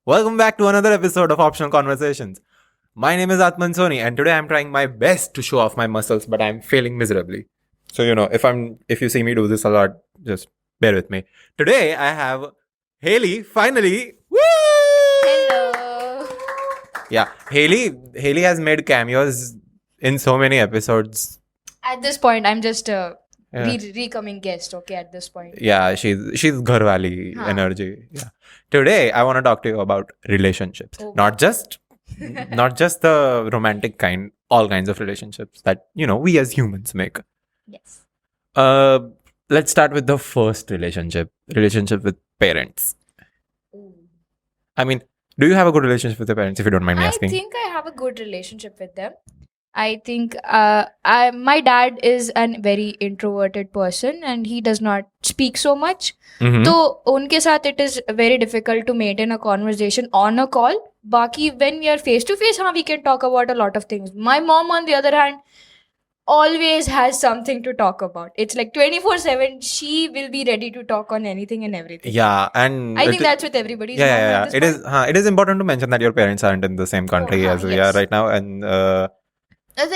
Welcome back to another episode of Optional Conversations. My name is Atman Soni, and today I'm trying my best to show off my muscles, but I'm failing miserably. So if you see me do this a lot, just bear with me. Today I have Heli. Finally, woo! Hello. Yeah, Heli has made cameos in so many episodes. At this point, I'm just a Yeah. recoming guest. Okay, at this point. Yeah, she's gharwali Huh. energy. Yeah. Today I want to talk to you about relationships, Oh, not just the romantic kind, all kinds of relationships that we as humans make. Yes. Let's start with the first relationship with parents. Ooh. I mean, do you have a good relationship with your parents, if you don't mind me I asking? think I have a good relationship with them. I think my dad is a very introverted person and he does not speak so much. Mhm. So उनके साथ it is very difficult to maintain a conversation on a call. बाकी when we are face to face, we can talk about a lot of things. My mom, on the other hand, always has something to talk about. It's like 24/7. She will be ready to talk on anything and everything. Yeah, and I think that's with everybody's mom yeah. at this It point. is. It is important to mention that your parents aren't in the same country as we are yes. right now, and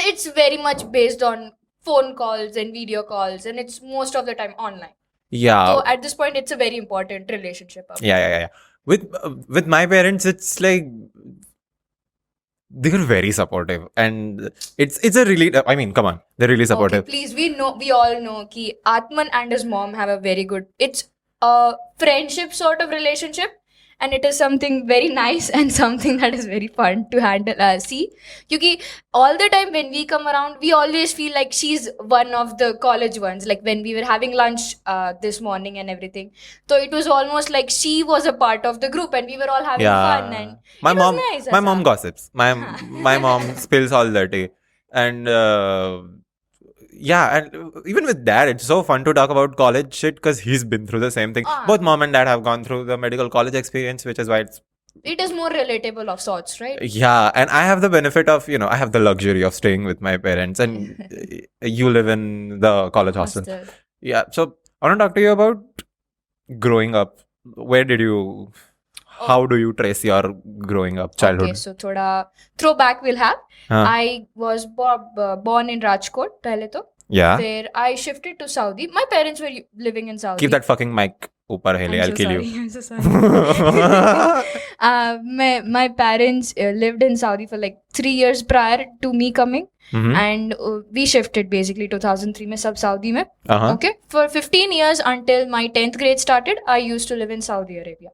It's very much based on phone calls and video calls, and it's most of the time online. yeah. So at this point, it's a very important relationship. Yeah. With my parents, it's like they're very supportive, and it's a really. I mean, come on, they're really supportive. Okay, please, we all know कि Atman and his mom have a very good. It's a friendship sort of relationship, and it is something very nice and something that is very fun to handle. See, because all the time when we come around, we always feel like she's one of the college ones. Like when we were having lunch this morning and everything, so it was almost like she was a part of the group, and we were all having fun. And my it was mom, nice, my Asa. mom gossips. My mom spills all the tea, and yeah, and even with dad, it's so fun to talk about college shit because he's been through the same thing. Both mom and dad have gone through the medical college experience, which is why it is more relatable of sorts, right? yeah, and I have the benefit of I have the luxury of staying with my parents, and you live in the college hostel. Yeah, so I want to talk to you about growing up. Where did you? How do you trace your growing up childhood? Okay, so thoda throwback we'll have. Huh. I was born in Rajkot, pehle to. Yeah. Where I shifted to Saudi. My parents were living in Saudi. Keep that fucking mic upar, Heli. I'll kill you. I'm so sorry. My parents lived in Saudi for like 3 years prior to me coming. Mhm. And we shifted basically 2003 mein sab Saudi mein. Uh-huh. Okay. For 15 years until my 10th grade started, I used to live in Saudi Arabia.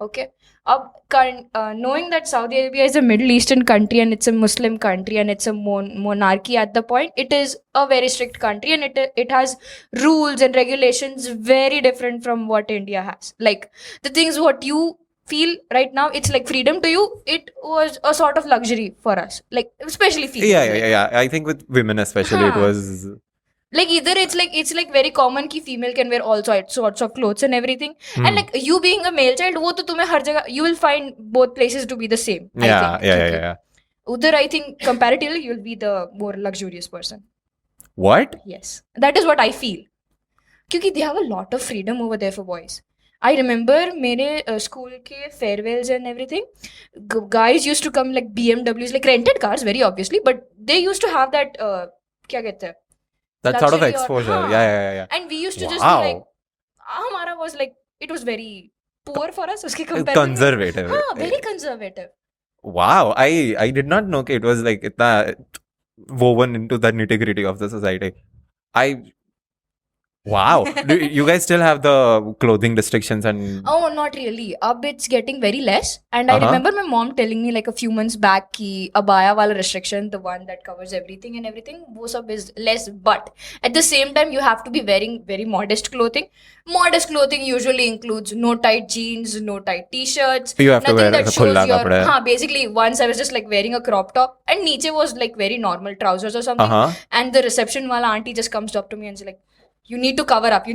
Okay. Knowing that Saudi Arabia is a Middle Eastern country and it's a Muslim country and it's a monarchy at the point, it is a very strict country and it has rules and regulations very different from what India has. Like the things what you feel right now, it's like freedom to you. It was a sort of luxury for us, like especially females. Yeah. I think with women especially, it was. Like either it's like very common कि female can wear all sorts of clothes and everything, and like you being a male child, वो तो तुम्हें हर जगह you will find both places to be the same. Yeah. Udhar I think comparatively you'll be the more luxurious person. What? Yes, that is what I feel. Because they have a lot of freedom over there for boys. I remember मेरे school के farewells and everything, guys used to come like BMWs, like rented cars, very obviously, but they used to have that क्या कहते हैं? That sort of luxury exposure. or- Yeah. And we used to just Wow. be like, हमारा was like, it was very poor for us. उसके comparatively. Conservative. हाँ, very conservative. Wow, I did not know it was like itna woven into the nitty gritty of the society. Wow. Do you guys still have the clothing restrictions and? Oh, not really. Ab it's getting very less. And I remember my mom telling me like a few months back कि abaya wala restriction, the one that covers everything and everything, वो सब is less. But at the same time, you have to be wearing very modest clothing. Modest clothing usually includes no tight jeans, no tight t-shirts. You have to nothing wear that a shows khulla your. kapda. हाँ, basically once I was just like wearing a crop top and niche was like very normal trousers or something. And the reception wala auntie just comes up to me and she's like, you need to cover up.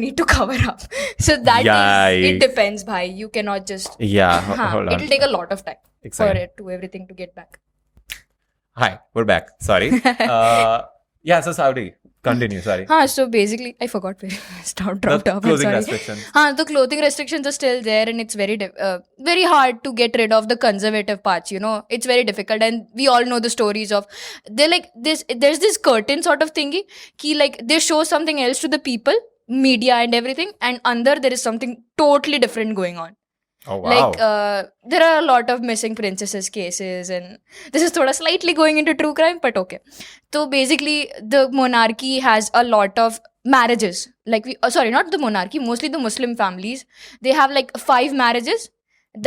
So that is, it depends, bhai. You cannot just. Yeah, hold on. It'll take a lot of time Exactly. for it to everything to get back. Hi, we're back. Sorry. Yeah, so Saudi. Continue, sorry. So basically, I forgot where I dropped The off. I'm clothing sorry. restrictions. The clothing restrictions are still there, and it's very hard to get rid of the conservative parts. It's very difficult, and we all know the stories of they're like this. There's this curtain sort of thingy, ki like they show something else to the people, media and everything, and under there is something totally different going on. Oh, wow. Like there are a lot of missing princesses cases, and this is thoda slightly going into true crime, but okay. So basically the monarchy has a lot of marriages, like sorry, not the monarchy, mostly the Muslim families, they have like 5 marriages.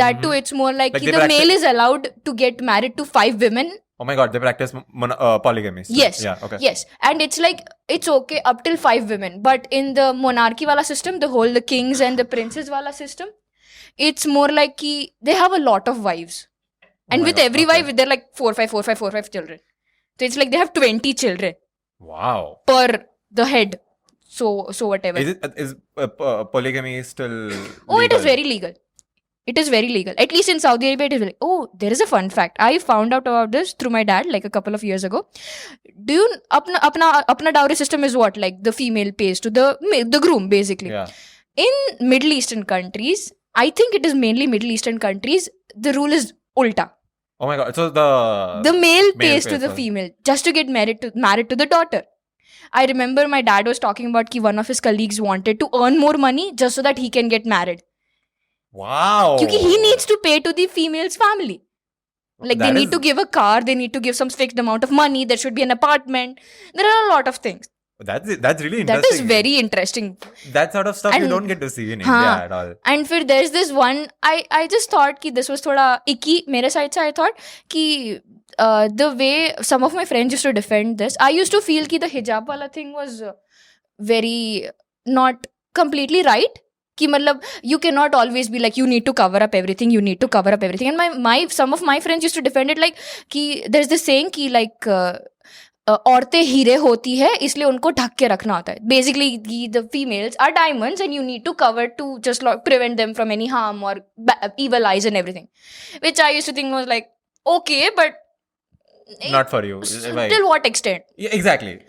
That too, it's more like Like the they male is allowed to get married to 5 women. Oh my god, they practice polygamy. Still. Yes. Yeah, okay. Yes. And it's like, it's okay up till 5 women. But in the monarchy wala system, the kings and the princes wala system, it's more like they have a lot of wives. And my with God, every okay. wife, they're like 4, 5, 4, 5, 4, 5 children. So it's like they have 20 children Wow. per the head. So whatever. Is polygamy still Oh, it is legal? very legal. It is very legal. At least in Saudi Arabia, it is very. Oh, there is a fun fact. I found out about this through my dad like a couple of years ago. Do you apna dowry system is what? Like the female pays to the groom, basically. Yeah. In Middle Eastern countries, I think it is mainly Middle Eastern countries, the rule is ulta. Oh my god. So the male pays to pays the for- female just to get married to the daughter. I remember my dad was talking about ki one of his colleagues wanted to earn more money just so that he can get married. Wow. Because he needs to pay to the female's family. Like That they need is- to give a car, they need to give some fixed amount of money, there should be an apartment. There are a lot of things. That's really interesting. That is very interesting. That sort of stuff you And- don't get to see in India Haan. at all. And फिर there's this one, I just thought कि this was थोड़ा icky मेरे side से. I thought कि the way some of my friends used to defend this, I used to feel कि the hijab wala thing was very not completely right. कि मतलब you cannot always be like you need to cover up everything, and my some of my friends used to defend it like कि there's this saying कि like औरतें हीरे होती है इसलिए उनको ढक के रखना होता है. Basically the females are diamonds and you need to cover to just prevent them from any harm or evil eyes and everything, which I used to think was like okay, but Not for you. Why? till what extent? Yeah, exactly.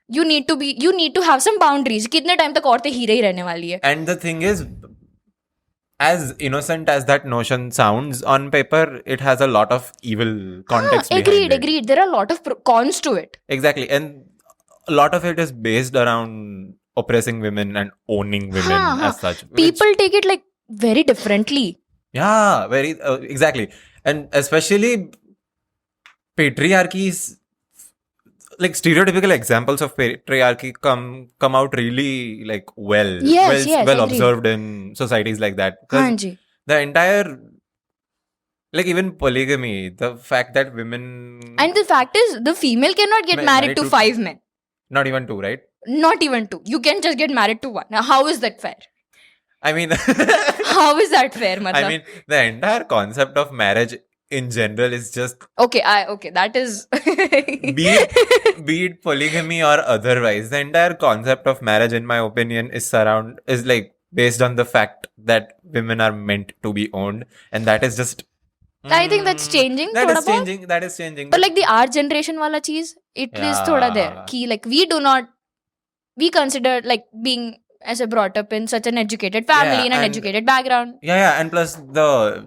You need to have some boundaries. कितने time तक औरतें हीरे ही रहने वाली है. And the thing is, as innocent as that notion sounds on paper, it has a lot of evil context behind it. Agreed. There are a lot of cons to it. Exactly. And a lot of it is based around oppressing women and owning women as such. which- People take it like very differently. Yeah, very exactly. And especially patriarchy is like stereotypical examples of patriarchy come out really like well Yes, well agreed. observed in societies like that. 'Cause हाँ जी. the entire like even polygamy, the fact that women And the fact is, the female cannot get married to 5 men. not even 2, right? Not even 2. You can just get married to 1. Now, how is that fair? I mean How is that fair, matlab? I mean the entire concept of marriage in general is just Okay, that is... be it polygamy or otherwise, the entire concept of marriage in my opinion is like based on the fact that women are meant to be owned, and that is just I think that's changing. that thoda is bahut. changing that is changing But like the our generation wala cheese, it is thoda there. Yeah. Ki like we consider like being as a brought up in such an educated family, Yeah, in an and- educated background. yeah, and plus the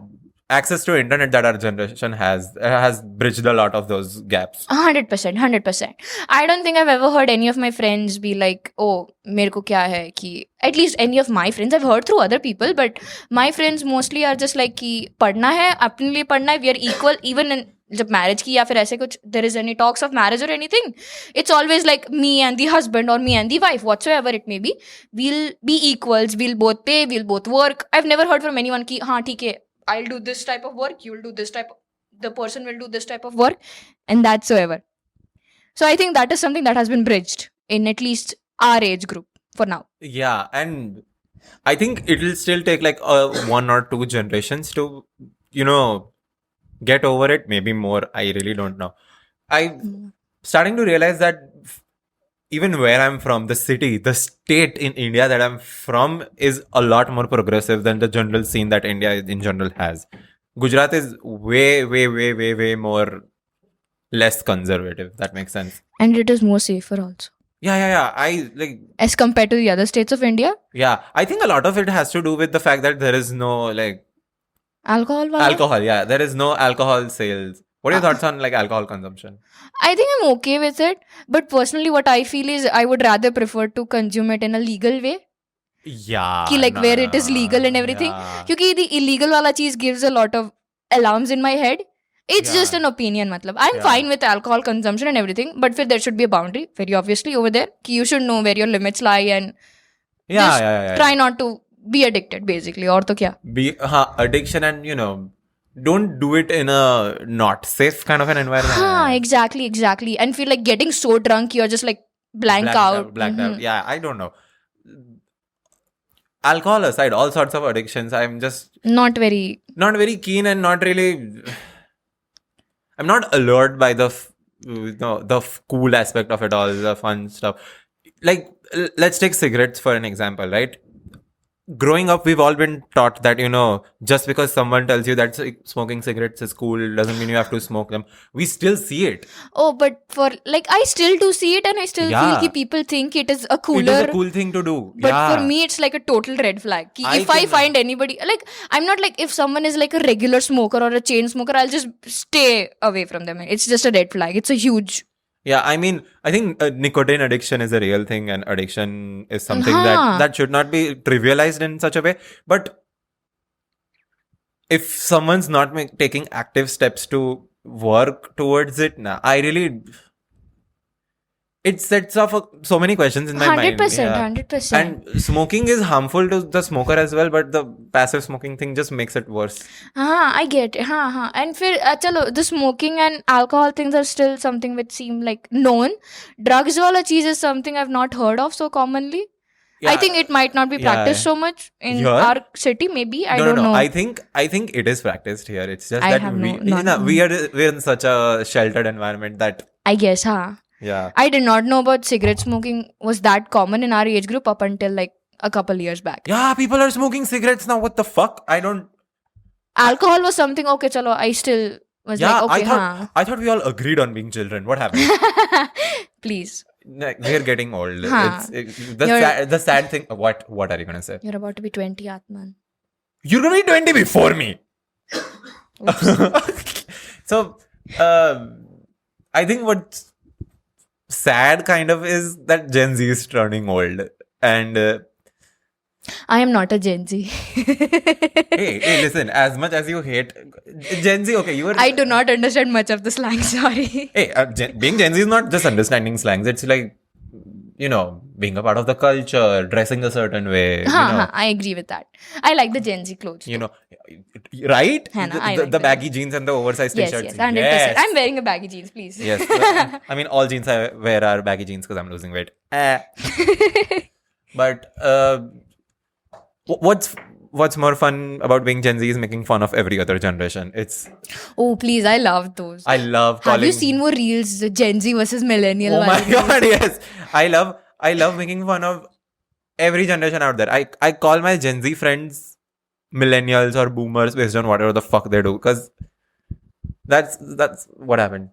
access to internet that our generation has bridged a lot of those gaps. 100%. I don't think I've ever heard any of my friends be like, oh, मेरे को क्या है कि at least any of my friends, I've heard through other people, but my friends mostly are just like कि पढ़ना है, अपने लिए पढ़ना है, we are equal, even in जब marriage की या फिर ऐसे कुछ there is any talks of marriage or anything, it's always like me and the husband or me and the wife, whatsoever it may be, we'll be equals, we'll both pay, we'll both work. I've never heard from anyone कि हाँ ठीक है, I'll do this type of work, you'll do this type, the person will do this type of work, and that's so ever. So I think that is something that has been bridged in at least our age group for now. Yeah, and I think it will still take like 1 or 2 generations to, get over it. Maybe more. I really don't know. I'm starting to realize that even where I'm from, the state in India that I'm from is a lot more progressive than the general scene that India in general has. Gujarat is way more less conservative. That makes sense. And it is more safer also. Yeah. I like. as compared to the other states of India? Yeah, I think a lot of it has to do with the fact that there is no like Alcohol wala? alcohol. Yeah, there is no alcohol sales. What are your Uh, thoughts on like alcohol consumption? I think I'm okay with it, but personally, what I feel is I would rather prefer to consume it in a legal way. Yeah, Ki like no, where it is legal and everything. yeah, Because the illegal wala cheese gives a lot of alarms in my head. It's just yeah, an opinion, matlab. I'm yeah, fine with alcohol consumption and everything, but there should be a boundary, very obviously over there. Ki you should know where your limits lie and just yeah. try not to be addicted, basically. Or to kya? Addiction and don't do it in a not safe kind of an environment. Haan, exactly. And feel like getting so drunk, you're just like blank out. Blacked out. Yeah, I don't know. Alcohol aside, all sorts of addictions, I'm just not very keen and not really. I'm not allured by the cool aspect of it all, the fun stuff. Like, let's take cigarettes for an example, right? Growing up, we've all been taught that, just because someone tells you that smoking cigarettes is cool doesn't mean you have to smoke them. We still see it. Oh, but for like, I still do see it and I still feel that people think it is a cooler. It is a cool thing to do. But for me, it's like a total red flag. If I find anybody, like, I'm not like, if someone is like a regular smoker or a chain smoker, I'll just stay away from them. It's just a red flag. It's a huge. Yeah, I mean, I think nicotine addiction is a real thing, and addiction is something that should not be trivialized in such a way. But if someone's not taking active steps to work towards it, I really... It sets off so many questions in my mind. 100%. And smoking is harmful to the smoker as well, but the passive smoking thing just makes it worse. I get it. And chalo, the smoking and alcohol things are still something which seem like known. Drugs wala cheese is something I've not heard of so commonly. Yeah, I think it might not be practiced so much in our city. Maybe I don't know. I think it is practiced here. It's just that we are in such a sheltered environment that I guess, Yeah. I did not know about cigarette smoking was that common in our age group up until like a couple years back. Yeah, people are smoking cigarettes now. What the fuck? I don't... Alcohol was something, okay, chalo, I still was like, okay, I thought we all agreed on being children. What happened? Please. We're getting old. The sad thing... What are you going to say? You're about to be 20, Atman. You're going to be 20 before me. So, I think what's sad kind of is that Gen Z is turning old, and I am not a Gen Z. hey, listen, as much as you hate Gen Z, okay, I do not understand much of the slang, sorry. Hey, being Gen Z is not just understanding slangs, it's like, being a part of the culture, dressing a certain way. I agree with that. I like the Gen Z clothes. Right? Like the baggy jeans and the oversized t-shirts. Yes, 100%. Yes. I'm wearing a baggy jeans, please. Yes. I mean, all jeans I wear are baggy jeans because I'm losing weight. But what's more fun about being Gen Z is making fun of every other generation. Oh, please, I love those. I love Have you seen more reels, Gen Z versus millennial? Oh my god, yes. I love making fun of every generation out there. I call my Gen Z friends millennials or boomers based on whatever the fuck they do, because that's what happened.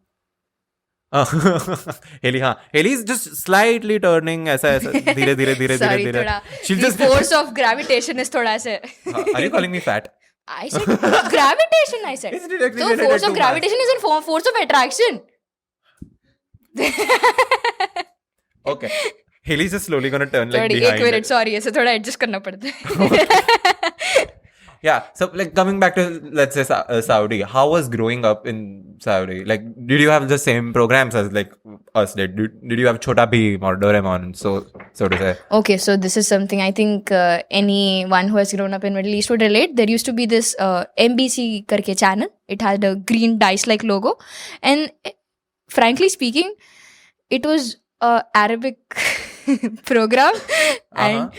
Heli's just slightly turning ऐसा धीरे. She'll just force of gravitation is thoda se. Are you calling me fat? I said gravitation. I said so. Force of gravitation is a force of attraction. Okay. Heli's just slowly gonna turn like behind. 1 minute, sorry, ऐसे थोड़ा adjust करना पड़ता है. Yeah, so like coming back to, let's say, Saudi, how was growing up in Saudi? Like, did you have the same programs as like us did? Did you have Chota Bheem or Doraemon, so to say? Okay, so this is something I think anyone who has grown up in Middle East would relate. There used to be this MBC karke channel. It had a green dice-like logo. And frankly speaking, it was a Arabic program. And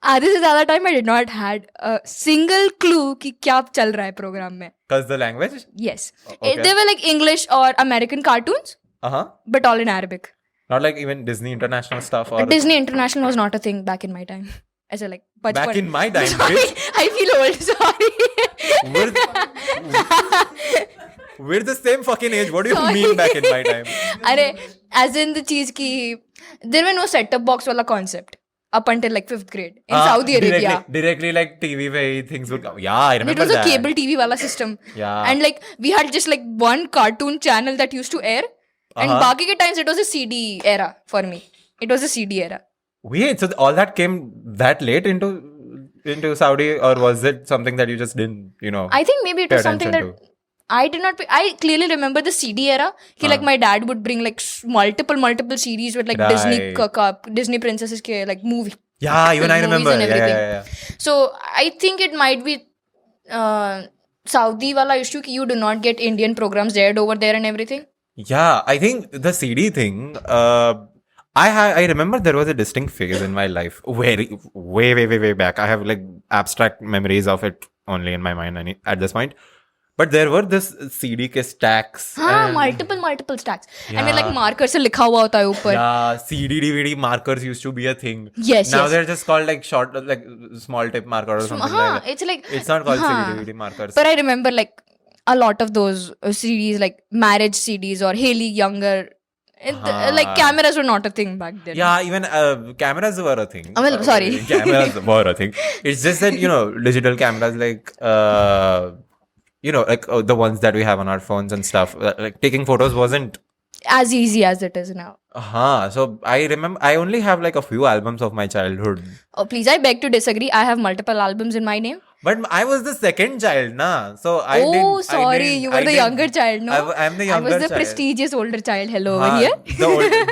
आधे से ज़्यादा time I did not had a single clue कि क्या चल रहा है program में. Because the language? Yes. Okay. They were like English or American cartoons. But all in Arabic. Not like even Disney International stuff or... Disney International was not a thing back in my time. As a like... Back in my time, sorry, bitch. I feel old, sorry. We're the same fucking age. What do you mean back in my time? अरे as in the चीज की there were no set-top box वाला concept up until like 5th grade in Saudi Arabia. Directly like TV where things would come. Yeah, I remember It was that. a cable TV wala system. Yeah. And like we had just like one cartoon channel that used to air. And baaki ke times it was a CD era for me. It was a CD era. Wait, so all that came that late into Saudi, or was it something that you just didn't, I think maybe it was something that I did not. I clearly remember the CD era. Like my dad would bring like multiple CDs with like Disney princesses ke like movie. Yeah, even I remember. And everything. Yeah. So I think it might be Saudi wala issue ki you do not get Indian programs aired over there and everything. Yeah, I think the CD thing. I remember there was a distinct phase in my life, way back. I have like abstract memories of it only in my mind at this point. But there were this CD के stacks. हाँ, multiple stacks. Yeah. And like marker से लिखा हुआ होता है ऊपर. Yeah, CD DVD markers used to be a thing. Yes. Now they're just called like short, like small tip marker or something like that. It's like it's not called CD DVD markers. But I remember like a lot of those CDs, like marriage CDs or Heli younger. Like cameras were not a thing back then. Yeah, even cameras were a thing. Sorry. Cameras were a thing. It's just that, digital cameras like, like the ones that we have on our phones and stuff. Like taking photos wasn't as easy as it is now. So I remember I only have like a few albums of my childhood. Oh, please, I beg to disagree. I have multiple albums in my name. But I was the second child, na. So you were the younger child, no? I'm the younger child. I was the prestigious older child. Hello, over here.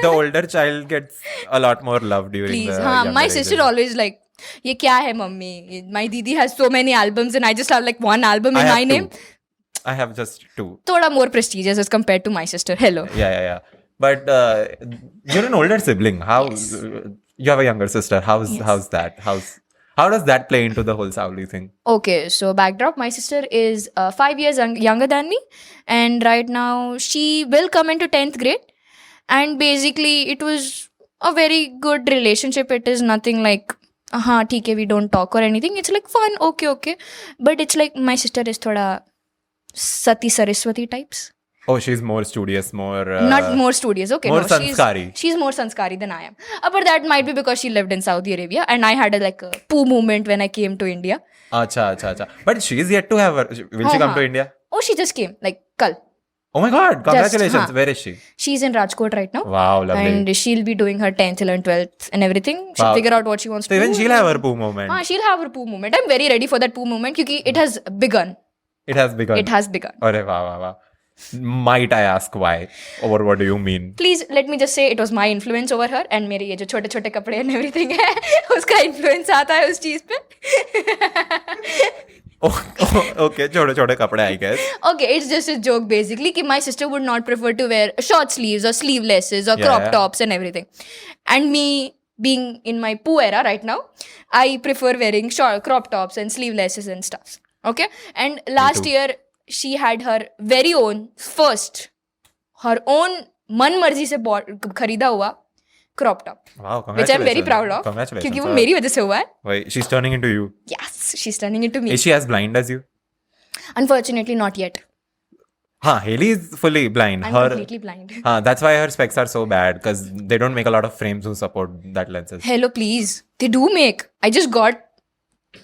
The older child gets a lot more love during the younger my sister ages. always like, ये क्या है mummy? My didi has so many albums and I just have like one album in my name. I have just 2. Thoda more prestigious as compared to my sister. Hello. Yeah. But you're an older sibling. You have a younger sister. How's that? How does that play into the whole Saudi thing? Okay, so backdrop. My sister is 5 years younger than me, and right now she will come into 10th grade. And basically, it was a very good relationship. It is nothing like, theek hai, we don't talk or anything. It's like fun, okay. But it's like my sister is thoda Sati Saraswati types. Oh, she's more studious, not more studious. Okay, more sanskari. She's more sanskari than I am. But that might be because she lived in Saudi Arabia, and I had a poo moment when I came to India. Acha. But she's yet to have her. Will she come to India? Oh, she just came like kal. Oh my God! Congratulations. Where is she? She's in Rajkot right now. Wow, lovely. And she'll be doing her 10th, 11th, 12th and everything. She'll figure out what she wants to do. Even she'll have her poo moment. She'll have her poo moment. I'm very ready for that poo moment because it has begun. It has begun. Arre, wow. Might I ask why? Or what do you mean? Please let me just say it was my influence over her, and मेरे ये जो छोटे कपड़े and everything है उसका influence आता है उस चीज पे. Okay, छोटे कपड़े I guess. Okay, it's just a joke basically कि my sister would not prefer to wear short sleeves or sleevelesses or crop tops and everything. And me being in my poo era right now, I prefer wearing short crop tops and sleevelesses and stuff. Okay? And last year she had her very own मन मर्जी से खरीदा हुआ crop top. Wow, which I'm very proud of. क्योंकि वो मेरी वजह से हुआ है. Wait, she's turning into you. Yes, she's turning into me. Is she as blind as you? Unfortunately, not yet. Haley is fully blind. I'm completely blind. That's why her specs are so bad, because they don't make a lot of frames who support that lenses. Hello, please. They do make. I just got.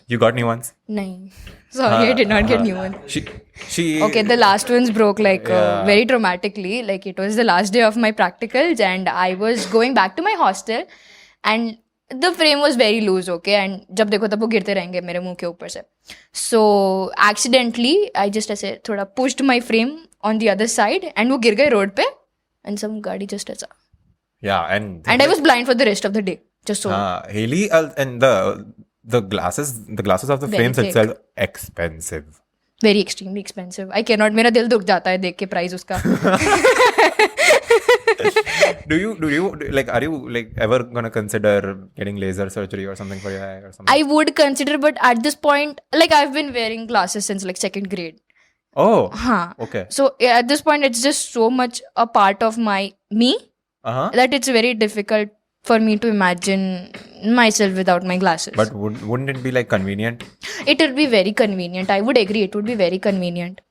You got new ones? No. Sorry, I did not get new ones. She. Okay, the last ones broke very dramatically. Like it was the last day of my practicals, and I was going back to my hostel, and the frame was very loose. Okay, and जब देखो तब वो गिरते रहेंगे मेरे मुंह के ऊपर से. So accidentally, I just ऐसे थोड़ा pushed my frame on the other side, and वो गिर गए road पे, and some गाड़ी just ऐसा. Yeah, and I was blind for the rest of the day. Just so. Haley and the glasses of the frames itself expensive. Very extremely expensive. I cannot. मेरा दिल दुख जाता है देख के price उसका. Do you like? Are you like ever gonna consider getting laser surgery or something for your eye or something? I would consider, but at this point, like I've been wearing glasses since like 2nd grade. Oh. Okay. So at this point, it's just so much a part of me that it's very difficult for me to imagine myself without my glasses. But wouldn't it be like convenient? It would be very convenient. I would agree. It would be very convenient.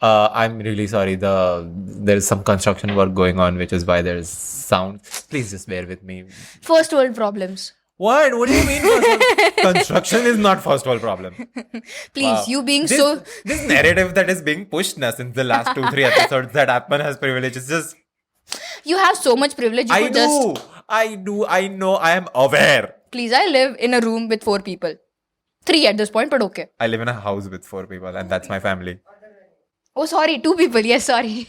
I'm really sorry. There is some construction work going on, which is why there's sound. Please just bear with me. First world problems. What? What do you mean? First world? Construction is not first world problem. Please, Wow. you being This narrative that is being pushed now since the last 2-3 episodes that Atman has privilege is just. You have so much privilege. You could just. I know. I am aware. Please, I live in a room with 4 people. 3 at this point, but okay. I live in a house with 4 people, and that's my family. Oh, sorry, 2 people. Yes, sorry.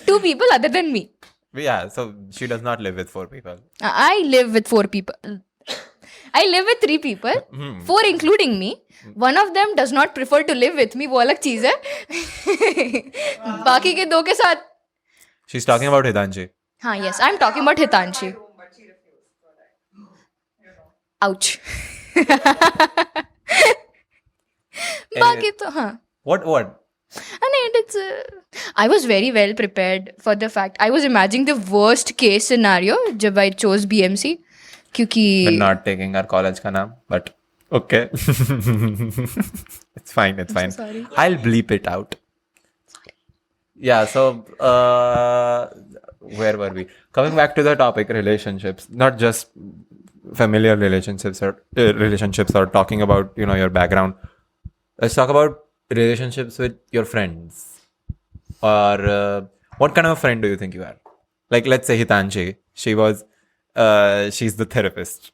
2 people other than me. Yeah, so she does not live with 4 people. I live with 4 people. I live with 3 people, 4 including me. One of them does not prefer to live with me. वो अलग चीज है. बाकी के 2 के साथ. She's talking about Hitanshi. हाँ, yes, I'm talking about Hitanshi. Ouch. बाकी तो हाँ. What? And it's I was very well prepared for the fact I was imagining the worst case scenario जब I chose BMC क्योंकि We're not taking our college का नाम, but okay. It's fine. Sorry. I'll bleep it out. Yeah, so where were we? Coming back to the topic, relationships, not just familiar relationships or talking about, your background. Let's talk about relationships with your friends. Or what kind of a friend do you think you are? Like, let's say Hitanshi, she's the therapist,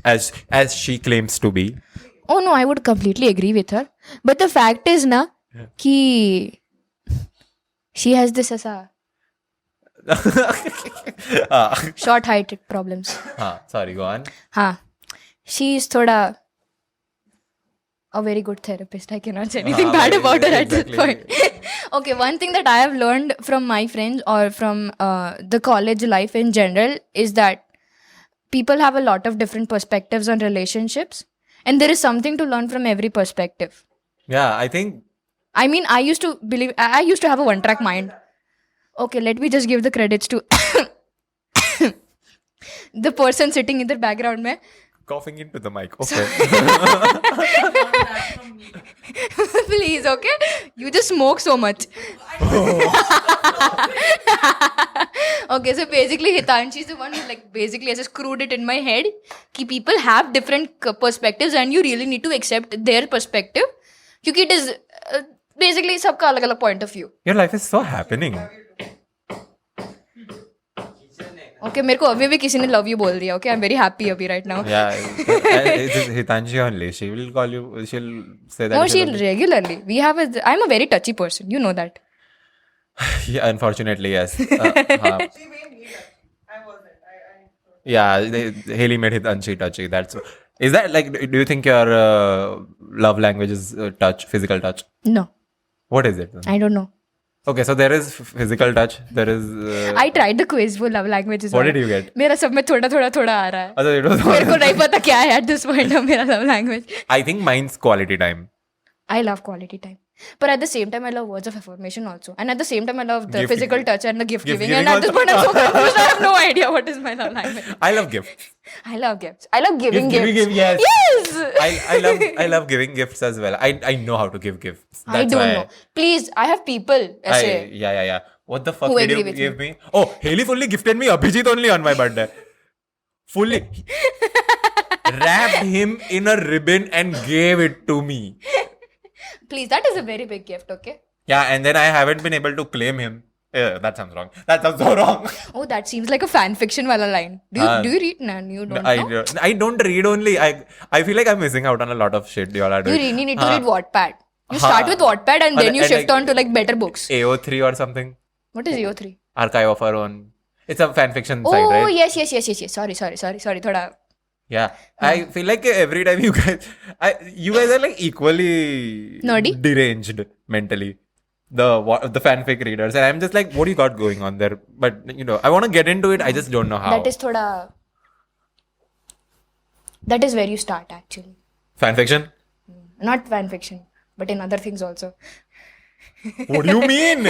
as she claims to be. Oh no, I would completely agree with her. But the fact is na, कि she has this ऐसा short height problems. Sorry, go on. हाँ, she is थोड़ा a very good therapist. I cannot say anything bad about her at this point. Okay, one thing that I have learned from my friends or from the college life in general is that people have a lot of different perspectives on relationships, and there is something to learn from every perspective. Yeah, I think. I mean, I used to have a one-track mind. Okay, let me just give the credits to the person sitting in the background mein. Coughing into the mic. Okay. Please, okay? You just smoke so much. Okay, so basically Hitanshi is the one who basically has screwed it in my head कि people have different perspectives and you really need to accept their perspective क्योंकि it is basically सबका अलग-अलग point of view. Your life is so happening. Okay, मेरे को अभी भी किसी ने love you बोल दिया. Okay, I'm very happy अभी right now. Yeah, it is Hitanshi only. She will call you. She'll say that. No, she'll regularly. I'm a very touchy person. You know that. Yeah, unfortunately, yes. She made me that. I wasn't. Yeah, Heli made Hitanshi touchy. Is that do you think your love language is touch, physical touch? No. What is it then? I don't know. Okay, so there is physical touch. There is. I tried the quiz for love languages. What did you get? मेरा सब में थोड़ा आ रहा है. It was मेरे को नहीं पता क्या है at this point of मेरा love language. I think mine's quality time. I love quality time. But at the same time, I love words of affirmation also. And at the same time, I love the Gift physical giving. touch and the gift giving. giving And at this also. point, I'm so confused. I have no idea what is my love language. I love gifts. I love gifts. I love giving gifts. Yes. Yes! I love giving gifts as well. I know how to give gifts. That's I don't why know. Please, I have people. ऐसे. Yeah. What the fuck Who did you agree with give me? Oh, Haley fully gifted me Abhijit only on my birthday. Fully. Wrapped him in a ribbon and gave it to me. Please, that is a very big gift, okay? Yeah, and then I haven't been able to claim him. That sounds wrong. That sounds so wrong. Oh, that seems like a fan fiction wala line. Do you read? No, you don't know? I don't read only. I feel like I'm missing out on a lot of shit y'all are You doing. really need to read Wattpad. You start with Wattpad and then you shift on to better books. AO3 or something. What is AO3? Archive of Our Own. It's a fan fiction site, Oh, right? yes. Sorry. Thoda. Yeah. I feel like every time you guys are equally Nerdy? deranged mentally. The fanfic readers. And I'm just like, what do you got going on there? But, I want to get into it. I just don't know how. That is where you start actually. Fanfiction? Not fan fiction, but in other things also. What do you mean?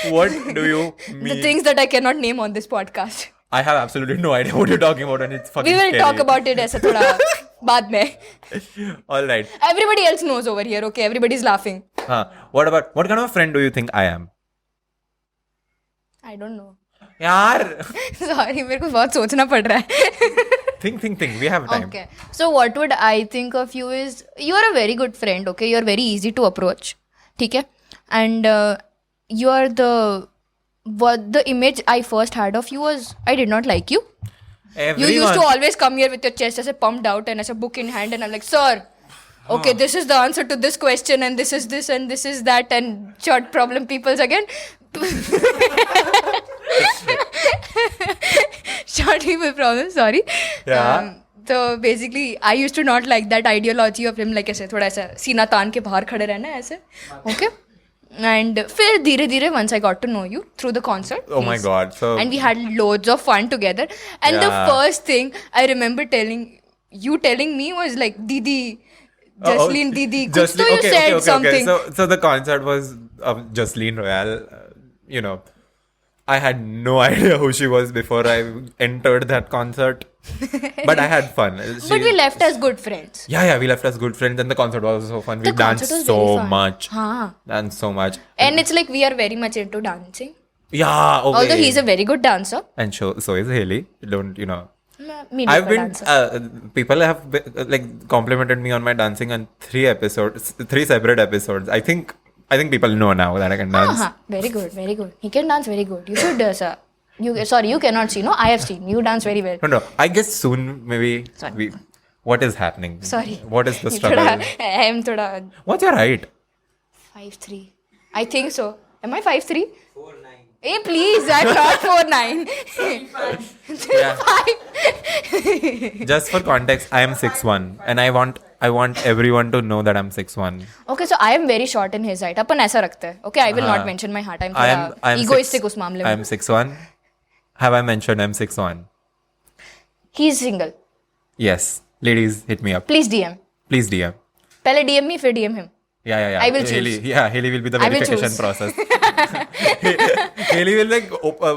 What do you mean? The things that I cannot name on this podcast. I have absolutely no idea what you're talking about and it's fucking We will scary. talk about it ऐसा थोड़ा बाद में. All right. Everybody else knows over here, okay? Everybody's laughing. What kind of a friend do you think I am? I don't know. यार Sorry, मेरे को बहुत सोचना पड़ रहा है. think. We have time. Okay. So what would I think of you is you are a very good friend. Okay, you are very easy to approach. ठीक है? And you are the image I first had of you was I did not like you. Everyone. You used to always come here with your chest as a pumped out and as a book in hand, and I'm like, sir, okay, this is the answer to this question, and this is this, and this is that, and short problem peoples again. Short people problem, sorry. Yeah. So basically, I used to not like that ideology of him, like ऐसे थोड़ा ऐसा सीना तान के बाहर खड़े रहना ऐसे, okay. And फिर धीरे धीरे once I got to know you through the concert. Oh my God! So And we had loads of fun together. And the first thing I remember telling me was like, Didi, Jasleen Didi, kuch to you said something. So the concert was of Jasleen Royale. You know, I had no idea who she was before I entered that concert. But I had fun. But we left as good friends. Yeah, we left as good friends, and the concert was so fun. We danced so much. Danced so much. And it's like we are very much into dancing. Yeah, okay. Although he's a very good dancer. And so is Heli. Don't, you know. I've been people have complimented me on my dancing on 3 separate episodes. I think people know now that I can dance. Very good. He can dance very good. You should, sir. You cannot see. No, I have seen. You dance very well. No. I guess soon maybe. Sorry. What is happening? Sorry. What is the struggle? I am thoda. What's your height? 5'3". I think so. Am I 5'3"? 4'9". Hey, please, I'm not 4'9". Yeah. 5. Just for context, I am 6'1", and I want everyone to know that I'm 6'1". Okay, so I am very short in his height. अपन ऐसा रखते हैं. Okay, I will not mention my height. I'm egoistic उस मामले में. I'm 6'1". Have I mentioned I'm 6'1"? He's single. Yes. Ladies, hit me up. Please DM. पहले DM me, फिर DM him. Yeah. I will choose. Haley will be the verification process. Haley will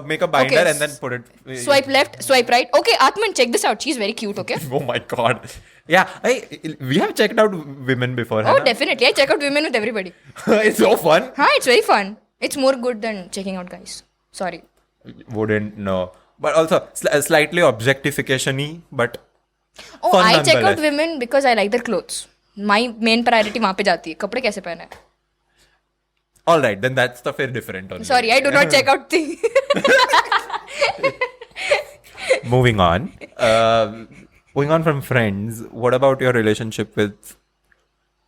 make a binder and then put it. Swipe left, swipe right. Okay, Atman, check this out. She's very cute, okay? Oh my God. Yeah, we have checked out women before. Oh, definitely. I check out women with everybody. It's so fun. It's very fun. It's more good than checking out guys. Sorry. Wouldn't know. But also, slightly objectification-y, but Oh, fun I check out nonetheless. women because I like their clothes. My main priority वहाँ पे जाती है. कपड़े कैसे पहने? Alright, then that's the fair different only. Sorry, I do not check out things. Moving on. Going on from friends, what about your relationship with...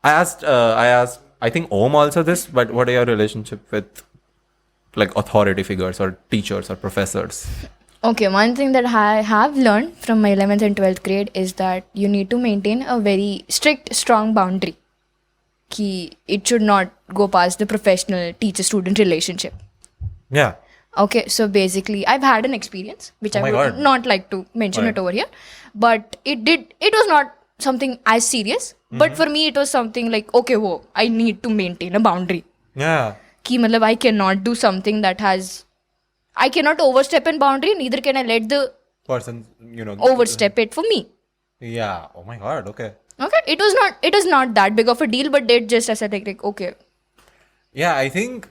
I asked, I think Om also this, but what are your relationship with like authority figures or teachers or professors? Okay, one thing that I have learned from my 11th and 12th grade is that you need to maintain a very strict, strong boundary. Ki it should not go past the professional teacher-student relationship. Yeah. Okay, so basically, I've had an experience, which I would not like to mention it over here. But it was not something as serious. But for me, it was something like, okay, I need to maintain a boundary. Yeah. Ki matlab, I cannot do something that has... I cannot overstep a boundary, neither can I let the Person, overstep it for me. Yeah. Oh my God. Okay. Okay, it was not that big of a deal, but it just as I like, okay. Yeah, I think...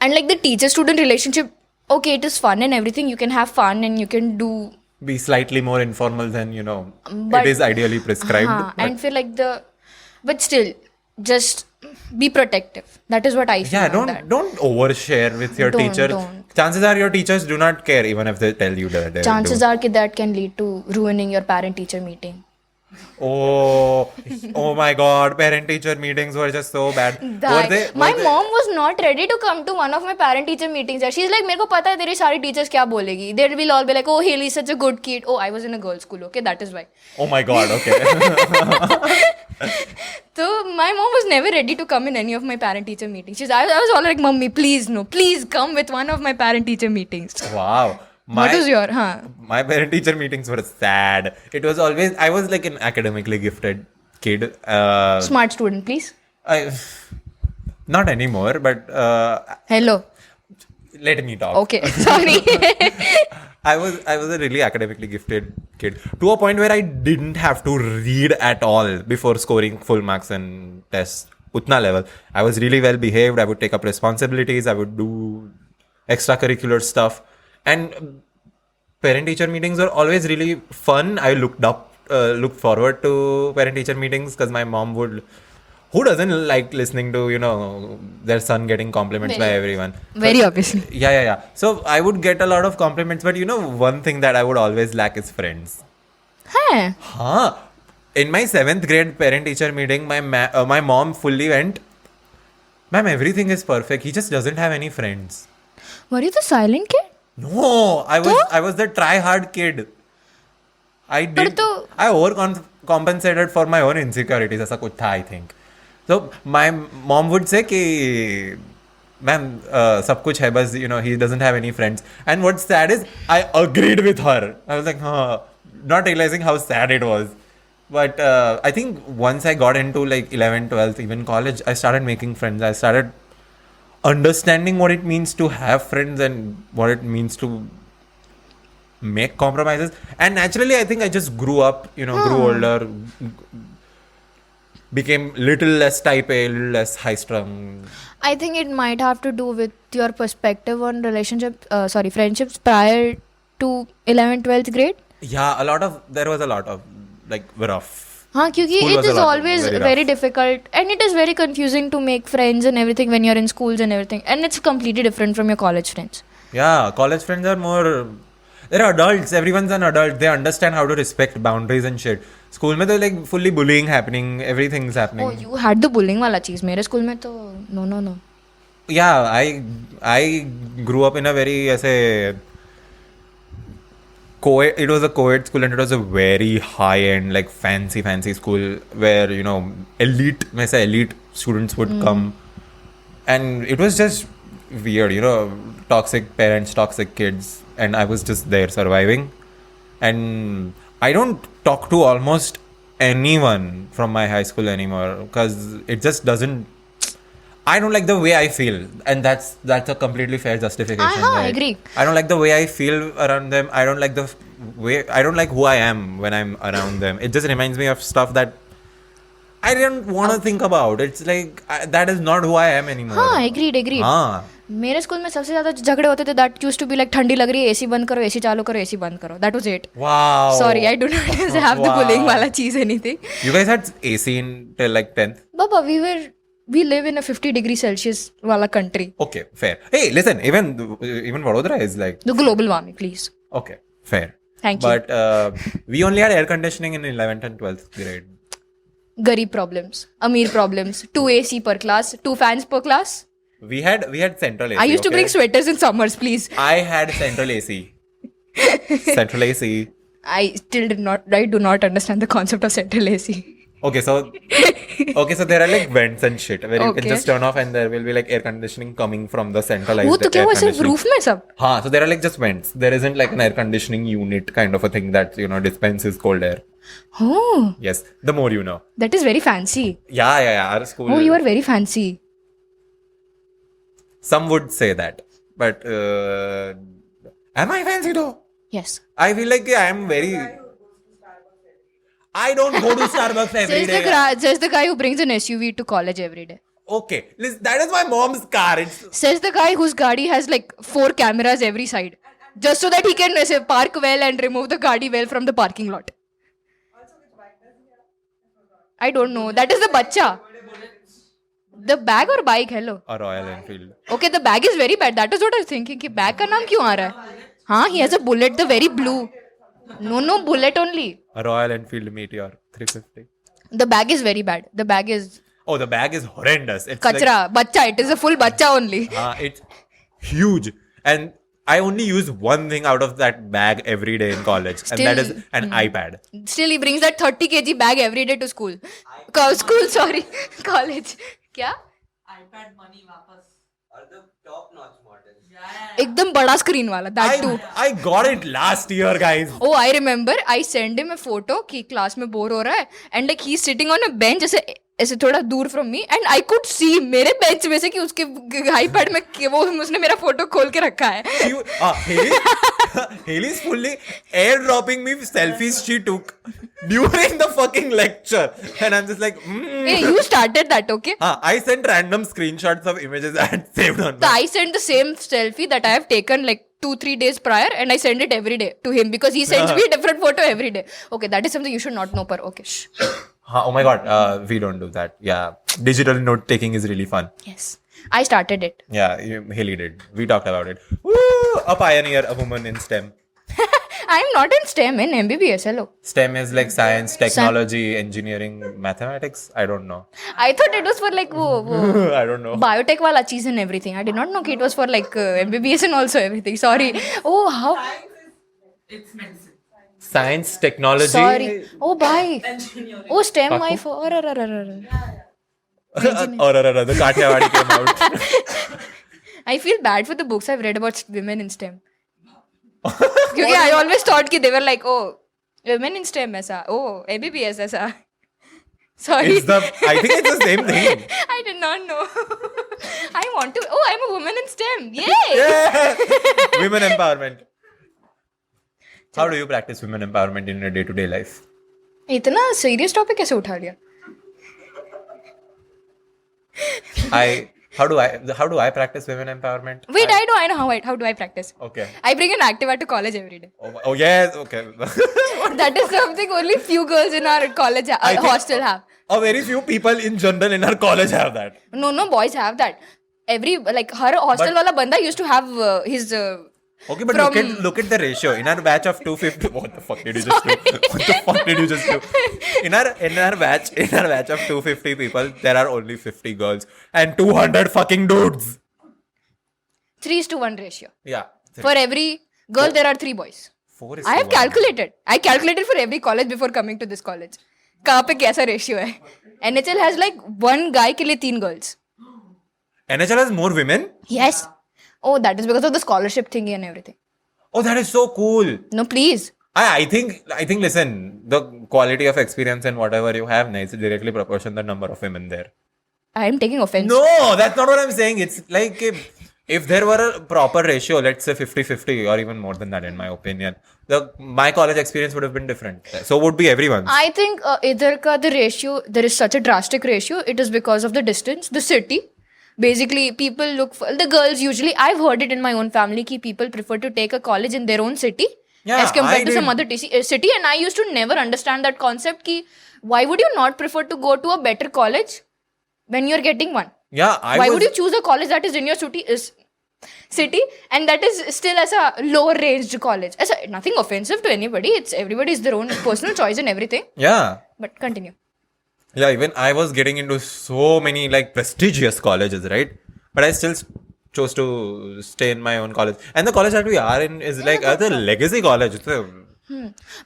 And like the teacher-student relationship, okay, it is fun and everything. You can have fun and you can do... Be slightly more informal than, it is ideally prescribed. And feel like but still, just be protective. That is what I feel. Yeah, don't overshare with your teacher. Don't. Chances are your teachers do not care even if they tell you that they Chances are that can lead to ruining your parent-teacher meeting. Oh my God, parent-teacher meetings were just so bad. My mom was not ready to come to one of my parent-teacher meetings. She's like, मेरे को पता है तेरी सारी teachers क्या बोलेगी. They will all be like, oh, Haley is such a good kid. Oh, I was in a girls' school. Okay, that is why. Oh my God, okay. So my mom was never ready to come in any of my parent-teacher meetings. I was all like, Mummy, please come with one of my parent-teacher meetings. Wow. What was your, My parent-teacher meetings were sad. It was always, I was like an academically gifted kid. Smart student, please. Not anymore, but... Hello. Let me talk. Okay, sorry. I was a really academically gifted kid to a point where I didn't have to read at all before scoring full marks in tests. utna level. I was really well behaved. I would take up responsibilities. I would do extracurricular stuff. And parent-teacher meetings were always really fun. I looked forward to parent-teacher meetings because my mom would. Who doesn't like listening to, their son getting compliments by everyone? Very obviously. Yeah. So I would get a lot of compliments, but one thing that I would always lack is friends. Huh. Huh. In my 7th grade parent-teacher meeting, my mom fully went, "Ma'am, everything is perfect. He just doesn't have any friends." Were you the silent kid? No, I was the try-hard kid. I overcompensated for my own insecurities. ऐसा कुछ था, I think. So my mom would say कि ma'am सब कुछ है बस he doesn't have any friends. And what's sad is I agreed with her. I was like not realizing how sad it was. But I think once I got into like 11th, 12th, even college, I started making friends. I started understanding what it means to have friends and what it means to make compromises. And naturally, I think I just grew up, grew older, became little less type A, little less high strung. I think it might have to do with your perspective on friendships prior to 11th, 12th grade. Yeah, there was a lot of like rough. Because it is always very difficult and it is very confusing to make friends and everything when you're in schools and everything. And it's completely different from your college friends. Yeah, college friends are more... They're adults. Everyone's an adult. They understand how to respect boundaries and shit. School mein to like fully bullying happening. Everything's happening. Oh, you had the bullying wala cheez. Mere school mein to no. Yeah, I grew up in a very it was a co-ed school and it was a very high-end, like fancy school where, elite students would come. And it was just weird, toxic parents, toxic kids. And I was just there surviving. And I don't talk to almost anyone from my high school anymore because it just doesn't... I don't like the way I feel, and that's a completely fair justification. I agree. I don't like the way I feel around them. I don't like who I am when I'm around them. It just reminds me of stuff that I didn't want to think about. It's like that is not who I am anymore. Agreed. मेरे school में सबसे ज्यादा झगड़े होते थे that used to be like ठंडी लग रही है एसी बंद करो एसी चालू करो एसी बंद करो. That was it. Wow. Sorry, I do not have the bullying वाला चीज anything. You guys had AC till like 10th? Baba, we live in a 50°C wala country. Okay, fair. Hey, listen, even Vadodara is like... The global warming, please. Okay, fair. Thank you. But we only had air conditioning in 11th and 12th grade. Garib problems, Amir problems, 2 AC per class, 2 fans per class. We had central AC. I used to bring sweaters in summers, please. I had central AC. Central AC. I do not understand the concept of central AC. Okay, so there are like vents and shit where you can just turn off and there will be like air conditioning coming from the centralized वो तो क्या हुआ सिर्फ roof में सब? हाँ, so there are like just vents. There isn't like an air conditioning unit kind of a thing that dispenses cold air. Oh. Yes, the more you know. That is very fancy. Yeah. Our school. Oh, you are very fancy. Some would say that, but am I fancy though? Yes. I feel like I am very... I don't go to Starbucks every day. Says the guy who brings an SUV to college every day. Okay, listen, that is my mom's car. Says the guy whose gaadi has like 4 cameras every side. Just so that he can park well and remove the gaadi well from the parking lot. I don't know. That is the bacha. The bag or bike? Hello. A Royal Enfield. Okay, the bag is very bad. That is what I was thinking. Ki bag ka naam kyun aa raha hai? Haan, he has a bullet, the very blue. No, bullet only. A Royal Enfield Meteor 350. The bag is very bad. The bag is... Oh, the bag is horrendous. It's Kachra, bacha. It is a full bacha only. It's huge. And I only use one thing out of that bag every day in college. And that is an iPad. Still, he brings that 30 kg bag every day to school. College. College. Kya? iPad money वापस. Or the top notch model. एकदम बड़ा screen वाला. That too. I got it last year, guys. Oh, I remember. I sent him a photo कि class में bore हो रहा है. And like he's sitting on a bench. जैसे ऐसे थोड़ा दूर from me and I could see मेरे बेंच में से कि उसके आईपैड में वो उसने मेरा फोटो खोल के रखा है. Haley is fully airdropping me selfies she took during the fucking lecture, and I'm just like, Hey, you started that, okay? I sent random screenshots of images and saved on. So I sent the same selfie that I have taken like 2-3 days prior, and I send it every day to him because he sends me a different photo every day. Okay, that is something you should not know, per. Okay, shh. Oh my god, we don't do that. Yeah, digital note taking is really fun. Yes, I started it. Yeah, Haley did. We talked about it. Woo! A pioneer, a woman in STEM. I am not in STEM, in MBBS. Hello. STEM is like science, technology, engineering, mathematics. I don't know. I thought it was for like wo I don't know. biotech wala cheese and everything. I did not know it was for like MBBS and also everything. Sorry. Oh, how? It's medicine. Science, technology. Sorry. Oh, bye. Engineering. Oh, STEM Paku? wife. Oh, The Kathiawadi came out. I feel bad for the books I've read about women in STEM. Because I always thought that they were like, oh, women in STEM aisa. Oh, MBBS aisa. Sorry. I think it's the same thing. I did not know. I want to. Oh, I'm a woman in STEM. Yay! Yeah. Women empowerment. How do you practice women empowerment in your day-to-day life? इतना serious topic कैसे उठा लिया? How do I practice women empowerment? Wait, I know how do I practice? Okay. I bring an Activa to college every day. Oh yes, okay. That is something only few girls in our college I think hostel have. A very few people in general in our college have that. No, boys have that. Every like her hostel wala banda used to have his. Okay, but look at the ratio. In our batch of 250, what the fuck did you just do? What the fuck did you just do? In our batch of 250 people, there are only 50 girls and 200 fucking dudes. 3:1 ratio. Yeah. For every girl, there are 3 boys. 4 is I have 1. calculated. I calculated for every college before coming to this college. कहाँ पे कैसा ratio है? NHL has like 1 guy के लिए 3 girls. NHL has more women? Yes. Oh, that is because of the scholarship thingy and everything. Oh, that is so cool. No, please. I think listen, the quality of experience and whatever you have is directly proportional to the number of women there. I am taking offense. No, that's not what I'm saying. It's like if there were a proper ratio, let's say 50-50 or even more than that in my opinion, my college experience would have been different. So would be everyone's. I think idhar ka the ratio, there is such a drastic ratio. It is because of the distance, the city. Basically, people look for the girls usually. I've heard it in my own family that people prefer to take a college in their own city as compared to some other city. And I used to never understand that concept. Ki, why would you not prefer to go to a better college when you're getting one? Yeah, why would you choose a college that is in your city and that is still as a lower ranged college? As nothing offensive to anybody. It's everybody's their own personal choice and everything. Yeah. But continue. Yeah, even I was getting into so many like prestigious colleges, right? But I still chose to stay in my own college. And the college that we are in is like the legacy college.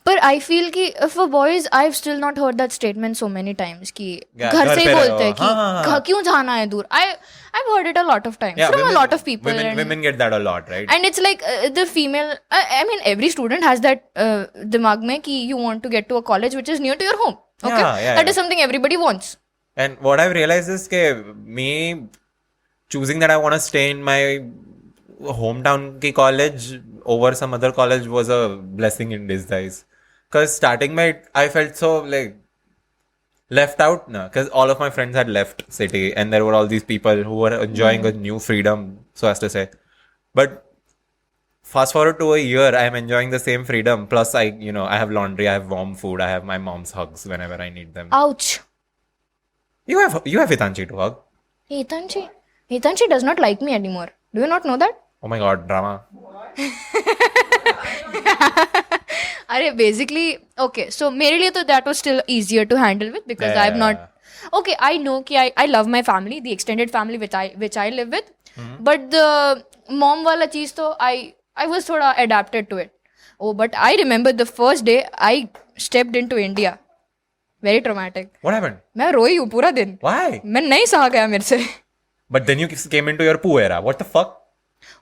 But I feel कि for boys, I've still not heard that statement so many times कि घर घर से ही पे बोलते हैं रहो. कि क्यों जाना है दूर. I've heard it a lot of times from a lot of people. Women get that a lot, right? And it's like the female. I mean, every student has that दिमाग में कि you want to get to a college which is near to your home. Okay, that is something everybody wants. And what I've realized is that me choosing that I want to stay in my hometown ki college over some other college was a blessing in disguise. Because starting I felt so like left out now. Because all of my friends had left city and there were all these people who were enjoying a new freedom, so as to say. But fast forward to a year, I am enjoying the same freedom. Plus, I have laundry, I have warm food, I have my mom's hugs whenever I need them. Ouch. You have Hitanshi to hug. Hitanshi does not like me anymore. Do you not know that? Oh my god, drama. Basically, okay. So, मेरे लिए तो that was still easier to handle with because I'm not. Okay, I know कि I love my family, the extended family which I live with. But the mom wala cheez to I was thoda adapted to it. Oh, but I remember the first day I stepped into India. Very traumatic. What happened? मैं रोई हूँ पूरा दिन. Why? मैं नहीं सहा गया मेरे से. But then you came into your poo era. What the fuck?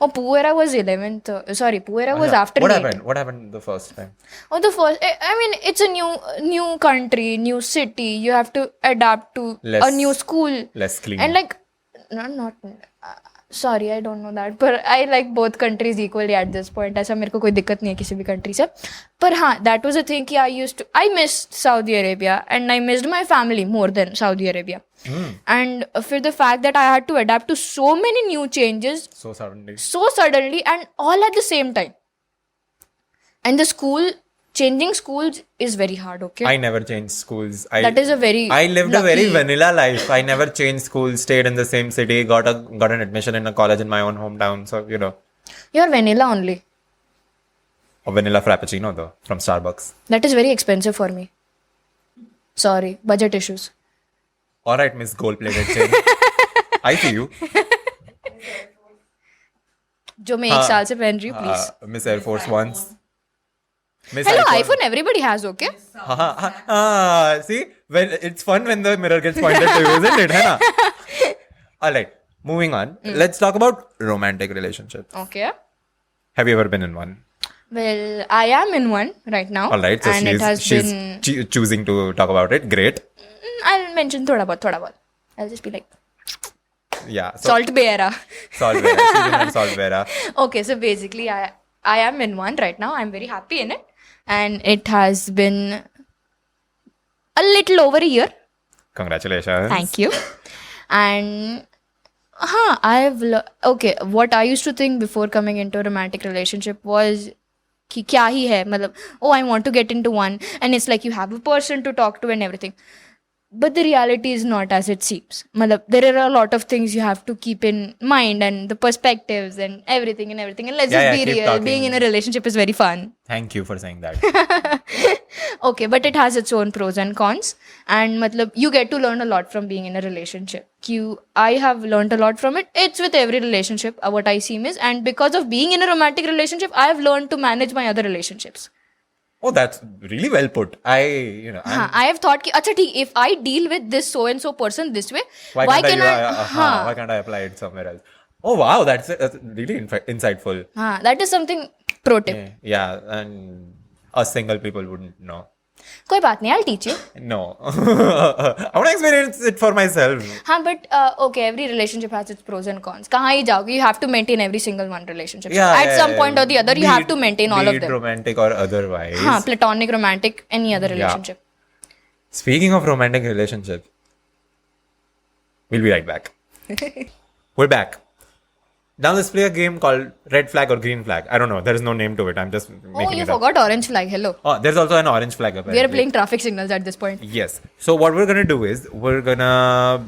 Oh, Puera was 11th. Sorry, Puera was after What 8th. happened? What happened the first time? Oh, the first. I mean, it's a new country, new city. You have to adapt to a Less- new school. Less clean. And like, not. Sorry, I don't know that. But I like both countries equally at this point. ऐसा मेरे को कोई दिक्कत नहीं है किसी भी country से. पर हाँ, that was a thing कि I missed Saudi Arabia and I missed my family more than Saudi Arabia. And for the fact that I had to adapt to so many new changes so suddenly and all at the same time. And changing schools is very hard, okay? I never changed schools. That is a very I lived a very lucky- vanilla life. I never changed schools, stayed in the same city, got an admission in a college in my own hometown. So, You're vanilla only. a vanilla frappuccino though from Starbucks. That is very expensive for me. Sorry, budget issues. All right, Miss Gold-plated chain. I see you. जो मैं 1 साल से पहन रही हूँ, please. Miss Air Force Ones. Miss Hello, iPhone. iPhone everybody has, okay? See, when it's fun when the mirror gets pointed to you, isn't it? है ना? All right, moving on. Let's talk about romantic relationships. Okay. Have you ever been in one? Well, I am in one right now. All right, so and it has she's been... choosing to talk about it. Great. I'll mention thoda bahut. I'll just be like, Yeah. So, Salt Bay era. Salt Vera. She's in Salt Vera. Okay, so basically I am in one right now. I'm very happy in it. And it has been a little over a year. Congratulations. Thank you. And okay, what I used to think before coming into a romantic relationship was कि क्या ही है मतलब, oh, I want to get into one, and it's like you have a person to talk to and everything. But the reality is not as it seems. Matlab, there are a lot of things you have to keep in mind and the perspectives and everything. And let's just be keep real. talking. Being in a relationship is very fun. Thank you for saying that. Okay, but it has its own pros and cons. And matlab, you get to learn a lot from being in a relationship. I have learned a lot from it. It's with every relationship, what I see is. And because of being in a romantic relationship, I have learned to manage my other relationships. Oh, that's really well put. I have thought कि अच्छा ठीक, if I deal with this so and so person this way, why can't I apply it somewhere else? Oh wow, that's really insightful. That is something pro tip. Yeah, and us single people wouldn't know. कोई बात नहीं, I'll teach you. No, I want to experience it for myself. But okay, every relationship has its pros and cons. कहाँ ही जाओगे? You have to maintain every single one relationship. At some point or the other, you have to maintain all of them. Romantic or otherwise. Platonic, romantic, any other relationship. Speaking of romantic relationship, we'll be right back. We're back. Now let's play a game called Red Flag or Green Flag. I don't know. There is no name to it. I'm just making you it up. forgot orange flag. Hello. Oh, there's also an orange flag apparently. We are playing traffic signals at this point. Yes. So what we're going to do is we're going to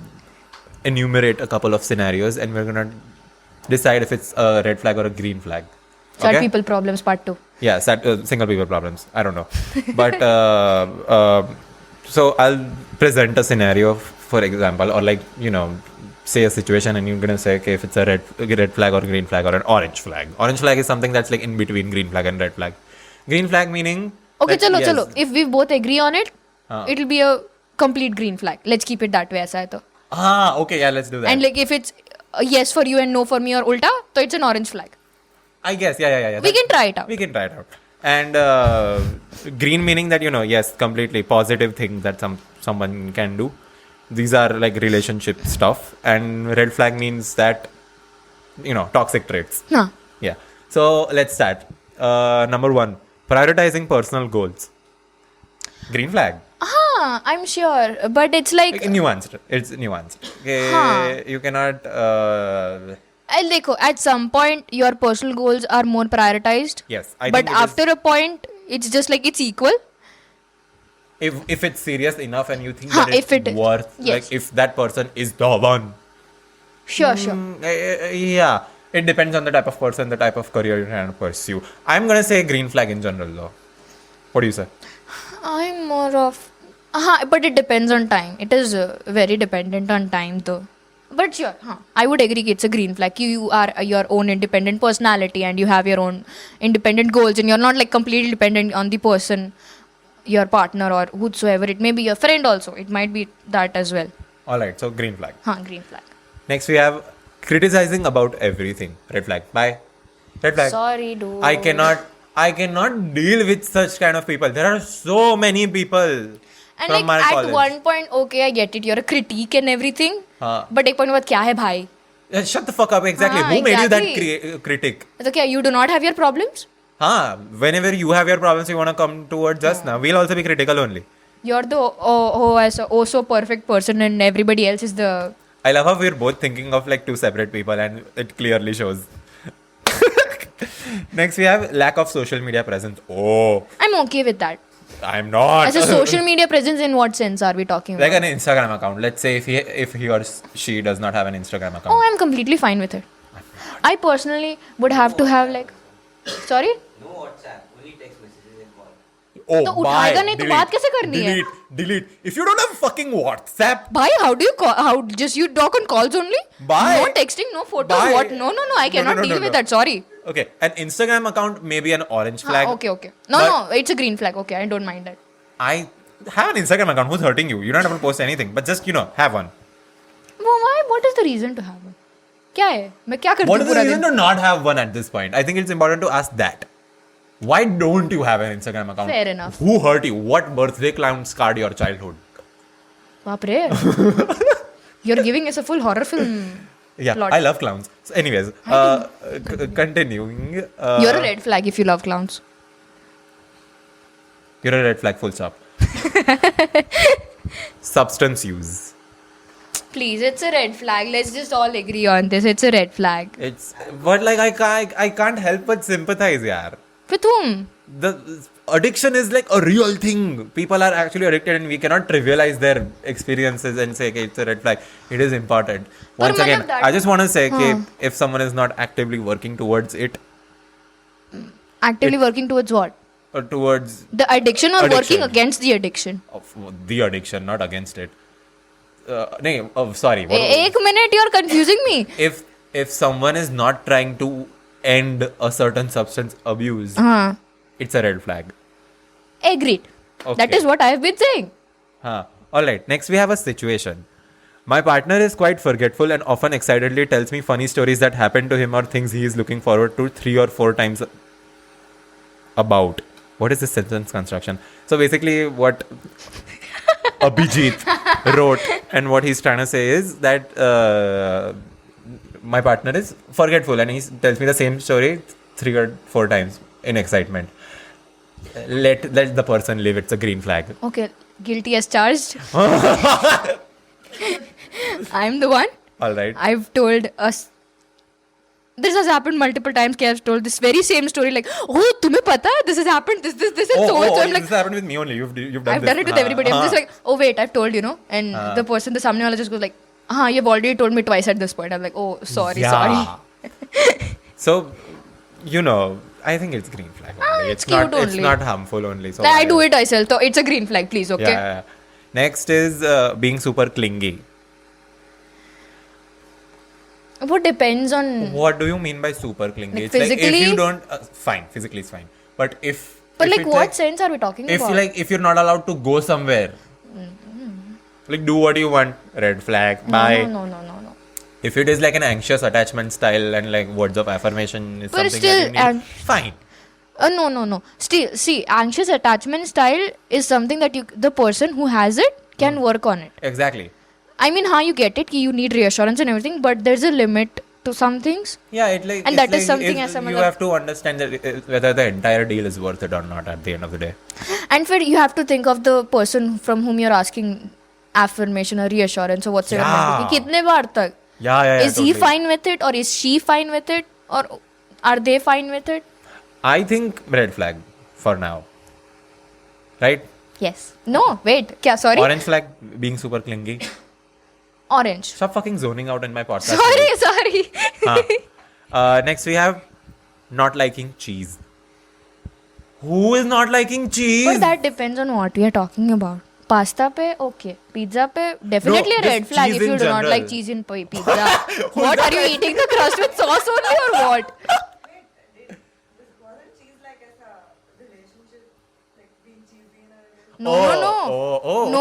enumerate a couple of scenarios and we're going to decide if it's a red flag or a green flag. Sad people problems part 2. Yeah, single people problems. I don't know. But so I'll present a scenario, for example, or say a situation and you're going to say, okay, if it's a red flag or green flag or an orange flag. Orange flag is something that's like in between green flag and red flag. Green flag meaning... Okay, chalo. If we both agree on it, it'll be a complete green flag. Let's keep it that way. Aisa hai to. Okay, yeah, let's do that. And like if it's a yes for you and no for me or ulta, so it's an orange flag. I guess, yeah. We can try it out. We can try it out. And green meaning that, yes, completely positive thing that someone can do. These are like relationship stuff. And red flag means that, toxic traits. Yeah. So let's start. Number 1, prioritizing personal goals. Green flag. I'm sure. But it's like... nuanced. It's nuanced. Okay, you cannot... at some point, your personal goals are more prioritized. Yes. But after a point, it's just like it's equal. If it's serious enough and you think that it's worth, yes. like if that person is the one. Sure. Yeah. It depends on the type of person, the type of career you're trying to pursue. I'm going to say green flag in general though. What do you say? I'm more of... but it depends on time. It is very dependent on time though. But sure, I would agree it's a green flag. You are your own independent personality and you have your own independent goals and you're not like completely dependent on the person, your partner or whosoever. It may be your friend also. It might be that as well. Alright, so green flag. Green flag. Next we have criticizing about everything. Red flag. Bye. Red flag. Sorry, dude. I cannot deal with such kind of people. There are so many people And from my like at college. one point, okay, I get it. You're a critique and everything. But एक point के बाद क्या है भाई? Shut the fuck up. Exactly. हाँ, Who made you that exactly. critic? तो क्या you do not have your problems? Whenever you have your problems, you want to come towards us now. We'll also be critical only. You're the so perfect person and everybody else is the... I love how we're both thinking of like two separate people and it clearly shows. Next, we have lack of social media presence. Oh, I'm okay with that. I'm not. As a social media presence, in what sense are we talking Like about? an Instagram account. Let's say if he or she does not have an Instagram account. Oh, I'm completely fine with it. I personally would have to have like... Sorry? No WhatsApp, only text messages and call. Oh, तो bye. उठाएगा नहीं तो Delete. बात कैसे करनी है? Delete. If you don't have fucking WhatsApp, Bhai, how do you call? How just you talk on calls only? Bye. No texting, no photos. Bye. What? No. I cannot deal with that. Sorry. okay, an Instagram account may be an orange flag. Okay. No, it's a green flag. Okay, I don't mind that. I have an Instagram account. Who's hurting you? You don't have to post anything, but just have one. Well, why? What is the reason to have one? क्या है? मैं क्या करती What हूँ is the पूरा reason दिन? to not have one at this point? I think it's important to ask that. Why don't you have an Instagram account? Fair enough. Who hurt you? What birthday clown scarred your childhood? बाप रे. You're giving us a full horror film. Yeah, Plot. I love clowns. So anyways, continuing. You're a red flag if you love clowns. You're a red flag, full stop. Substance use. Please, it's a red flag. Let's just all agree on this. It's a red flag. But like I can't help but sympathize, yaar. With whom? The addiction is like a real thing. People are actually addicted and we cannot trivialize their experiences and say, okay, it's a red flag. It is important. Once But again, matlab that- I just want to say, okay, if someone is not actively working towards it, Actively working towards what? or towards The addiction or Addiction. working against the addiction? the addiction, not against it. Sorry. एक minute, you're confusing me. If someone is not trying to end a certain substance abuse, it's a red flag. Agreed. Okay. That is what I have been saying. Alright, next we have a situation. My partner is quite forgetful and often excitedly tells me funny stories that happened to him or things he is looking forward to 3 or 4 times about. What is this sentence construction? So basically what Abhijit wrote and what he's trying to say is that my partner is forgetful and he tells me the same story 3 or 4 times in excitement. Let the person live. It's a green flag. Okay, guilty as charged. I'm the one. All right. I've told us. This has happened multiple times. I've told this very same story. Like, oh, तुम्हें पता है? This has happened. This and so on. So I'm like, this happened with me only. You've done I've this. done it with everybody. I'm just like, oh wait, I've told and the person, the सामने वाला just goes like, you've already told me twice at this point. I'm like, oh, sorry. So, I think it's green flag only. It's cute not. It's only. not harmful only. So I do it myself. So it's a green flag, please. Okay. Yeah. Next is being super clingy. What depends on. What do you mean by super clingy? Like It's like if physically? you don't, fine, physically is fine. But if But if like, it's what sense are we talking if about? if you're not allowed to go somewhere, like do what you want, red flag, bye. No. If it is like an anxious attachment style and like words of affirmation is But something still, that you need, fine. No. Still, see, anxious attachment style is something that the person who has it can work on it. Exactly. I mean, how you get it, you need reassurance and everything, but there's a limit to some things. Yeah, And it's that is like something if as someone you that- have to understand that whether the entire deal is worth it or not at the end of the day. And for you have to think of the person from whom you're asking affirmation or reassurance or whatsoever. Yeah. कि कितने बार तक? Yeah. Is he totally. fine with it or is she fine with it or are they fine with it? I think red flag for now. Right? Yes. No, wait. Kya? Sorry? Orange flag, being super clingy. Orange. Stop fucking zoning out in my podcast. Sorry. Next we have not liking cheese. Who is not liking cheese? But that depends on what we are talking about. Pasta pe, okay. Pizza pe, definitely No, a red just flag cheese if you in do not general. like cheese in pizza. What, are you eating the crust with sauce only or what? Wasn't cheese like as a relationship, like being cheesy in a relationship? No.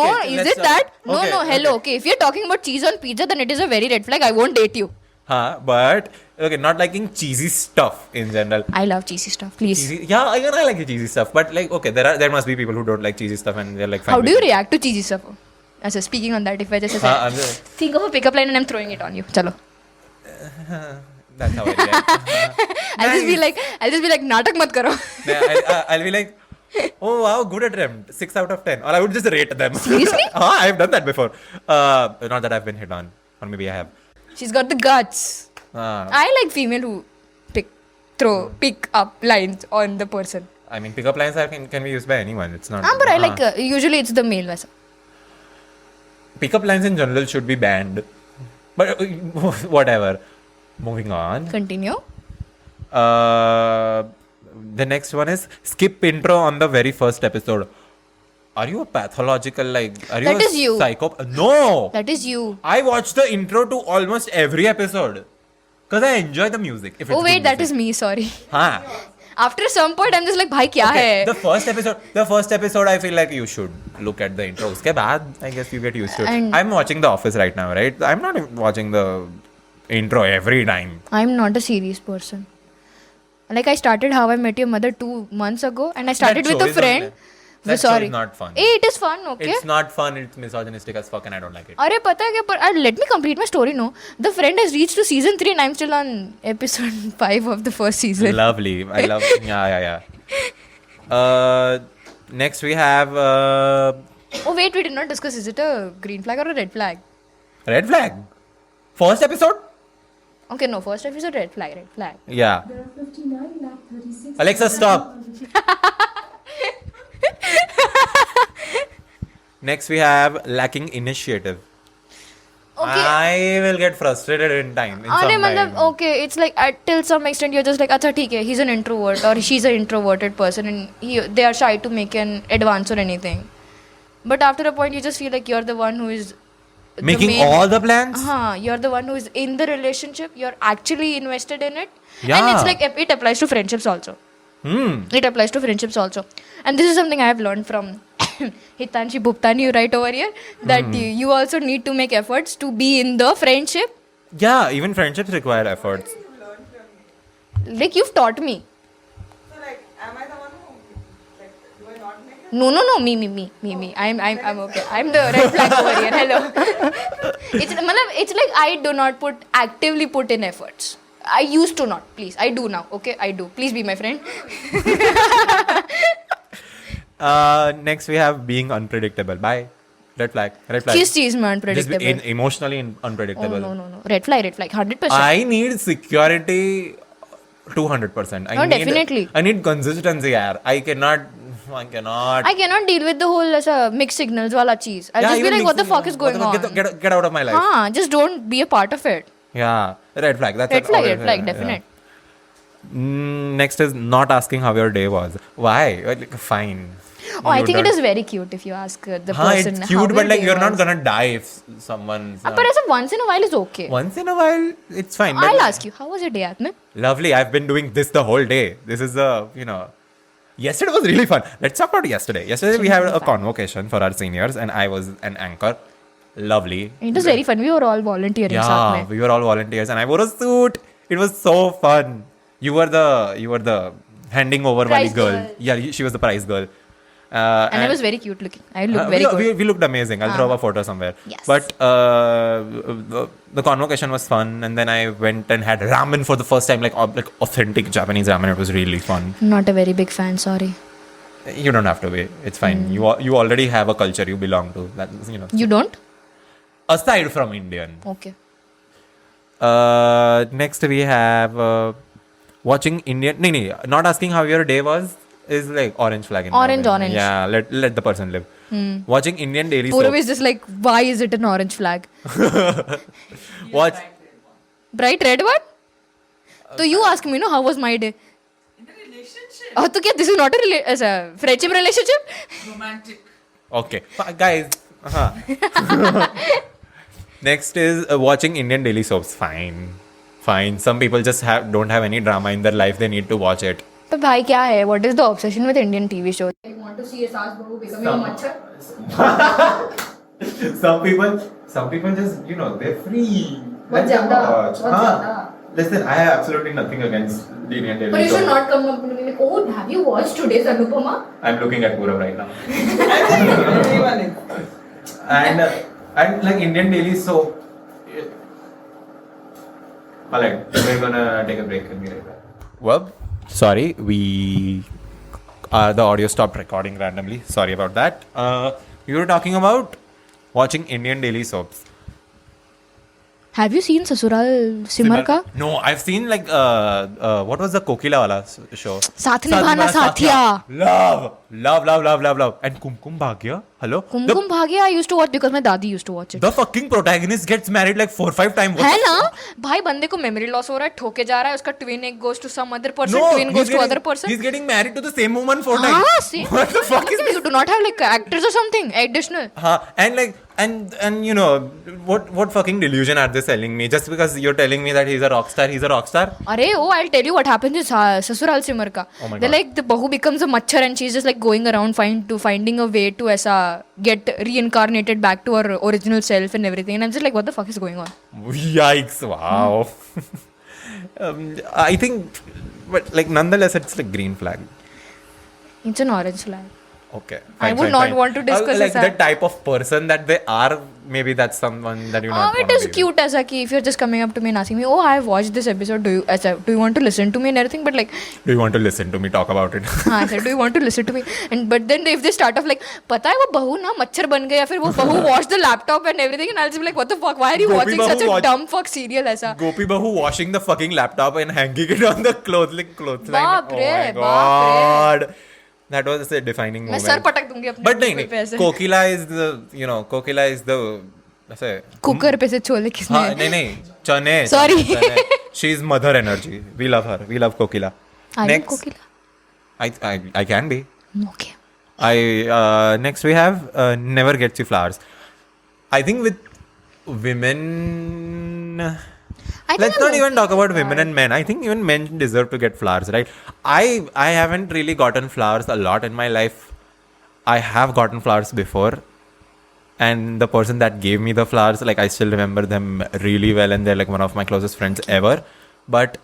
Okay. Is Let's it that? No. okay, Hello. Okay. If you're talking about cheese on pizza, then it is a very red flag. I won't date you. But okay, not liking cheesy stuff in general. I love cheesy stuff. Please. Cheesy, yeah, even I like the cheesy stuff. But like, okay, there must be people who don't like cheesy stuff and they're like, fine How do with you it. react to cheesy stuff? So speaking on that, if I just say, I'm just, think of a pickup line and I'm throwing it on you. Chalo. that's how I react. I'll just be like, natak mat karo. I'll be like, oh wow, good attempt, 6 out of 10. Or I would just rate them. Seriously? I've done that before. Not that I've been hit on, or maybe I have. She's got the guts. Uh, I like female who pick up lines on the person. I mean, pickup lines can be used by anyone. It's not. But I like, usually it's the male vasa. Pickup lines in general should be banned. But whatever. Moving on. Continue. The next one is skip intro on the very first episode. Are you a pathological, like, are you That a is you. psychopath? No! That is you. I watch the intro to almost every episode. Because I enjoy the music. If it's Oh wait, good that music. is me, sorry. Huh. After some point, I'm just like, bhai, kya hai? The first episode, I feel like you should look at the intro. Uske baad, I guess you get used to it. And- I'm watching The Office right now, right? I'm not watching the intro every time. I'm not a serious person. Like I started How I Met Your Mother 2 months ago, and I started That with show a is friend. not- that show Sorry. is not fun. It is fun, okay? It's not fun. It's misogynistic as fuck and I don't like it. Arey, pata hai kya? Let me complete my story, no? The friend has reached to season 3 and I'm still on episode 5 of the first season. Lovely. I love. Yeah. Next we have Oh wait, we did not discuss, is it a green flag or a red flag? red flag. First episode. Okay, no, first episode, red flag. Yeah. There are 59,36. Alexa, stop. Next we have lacking initiative. Okay. I will get frustrated in time. In some time. Okay, it's like till some extent you're just like, acha, theek hai, he's an introvert or she's an introverted person and they are shy to make an advance or anything. But after a point, you just feel like you're the one who is Making all the plans. You're the one who is in the relationship. You're actually invested in it. Yeah. And it's like it applies to friendships also. It applies to friendships also. And this is something I have learned from Hitanshi Bhuptani right over here. That you also need to make efforts to be in the friendship. Yeah, even friendships require efforts. You learn from me. Like you've taught me. So like, am I the one who, like, do I not make it? No, me. I'm okay. I'm the red flag over here. Hello. It's like I do not actively put in efforts. I used to not. Please, I do now. Okay, I do. Please be my friend. Next we have being unpredictable. Bye. Red flag. Kiss cheese man, Just be unpredictable. emotionally unpredictable. No. Red flag, 100%. I need security 200%. Definitely. I need consistency, yaar. I cannot. I cannot deal with the whole mixed signals wala cheese. I'll just be even like, what the mixing- fuck is going on? Get out of my life. Just don't be a part of it. Yeah. Red flag. That's Red it. flag, Always, yeah. definite. Next is not asking how your day was. Why? Like, fine. Oh, I think it is very cute if you ask the person. It's how cute, your but like day you're not was. gonna die if someone's. But as a once in a while is okay. Once in a while, it's fine. But I'll ask you, how was your day, Atman? Lovely. I've been doing this the whole day. This is Yesterday was really fun. Let's talk about yesterday. Yesterday we had a convocation for our seniors, and I was an anchor. Lovely. It was very fun. We were all volunteering. Yeah, साथ में. we were all volunteers, and I wore a suit. It was so fun. You were the handing over Prize wali girl. girl. Yeah, she was the prize girl. And I was very cute looking. I looked very good. We looked amazing. I'll throw up a photo somewhere. Yes. But the convocation was fun, and then I went and had ramen for the first time, like authentic Japanese ramen. It was really fun. Not a very big fan, sorry. You don't have to be. It's fine. You already have a culture you belong to. You don't? Aside from Indian. Okay. Next we have watching Indian. No, not asking how your day was is like orange flag. In my Orange. opinion. Yeah, let the person live. Watching Indian daily Purav soap. is just like, why is it an orange flag? Watch. Bright red one? So you ask me, how was my day? In a relationship. Oh, so this is not a friendship relationship? Romantic. Okay, guys. Next is watching Indian daily soaps. Fine. Some people just don't have any drama in their life. They need to watch it. But bhai, kya hai? What is the obsession with Indian TV shows? I want to see a saas bahu becoming a machhar. Some people just they're free. बहुत ज़्यादा, बहुत ज़्यादा. Listen, I have absolutely nothing against the Indian But you television. should not come up to me like, oh, have you watched today's Anupama? I'm looking at Purav right now. Everyone is. And like Indian daily soap. Alright, we're gonna take a break and be right back. Well, sorry, the audio stopped recording randomly. Sorry about that. We were talking about watching Indian daily soaps. Have you seen Sasural Simar ka? No, I've seen like what was the Kokila wala show? Saath Nibhana Saathiya. Love. And Kumkum Bhagya. Hello. Kumkum Bhagya I used to watch because my dadi used to watch it. The fucking protagonist gets married like 4-5 times. है ना भाई बंदे को memory loss हो रहा है ठोके जा रहा है उसका ट्विन एक goes to some other person twin goes to other person. He's getting married to the same woman 4 times. हाँ same. What the fuck is this? You do not have like actors or something additional. And like and you know what fucking delusion are they selling me? Just because you're telling me that he's a rock star. अरे oh I'll tell you what happens in Sasural Simar ka. Oh my They're God. like the bahu becomes a machhar and she's just like going around finding a way to ऐसा get reincarnated back to her original self and everything and I'm just like what the fuck is going on? Yikes! Wow. I think, but like nonetheless, it's like green flag. It's an orange flag. Okay. I would not want to discuss like this. the type of person that they are. Maybe that's someone that you not. It is cute as a if you're just coming up to me and asking me, oh, I have watched this episode. Do you want to listen to me and everything? But like, Do you want to listen to me talk about it? I said, do you want to listen to me? And but then if they start off like, पता है वो बहू ना मच्छर बन गया फिर वो बहू watch the laptop and everything and I'll just be like, what the fuck? Why are you Gopi watching Bahu such a watch- dumb fuck serial ऐसा? Gopi Bahu washing the fucking laptop and hanging it on the clothesline. बाप Oh रे, my बाप God. That was a defining मैं moment. Sir पटक दूंगी अपने But cooker पे नहीं, ऐसे. Kokila is the ऐसे कुकर पे से छोले किसने? हाँ नहीं चने. Sorry. चने. She's mother energy. We love her. We love Kokila. Are you Next, Kokila? I can be. Okay. Next we have never gets you flowers. I think with women. Let's not even talk about women and men. I think even men deserve to get flowers, right? I haven't really gotten flowers a lot in my life. I have gotten flowers before. And the person that gave me the flowers, like I still remember them really well and they're like one of my closest friends ever. But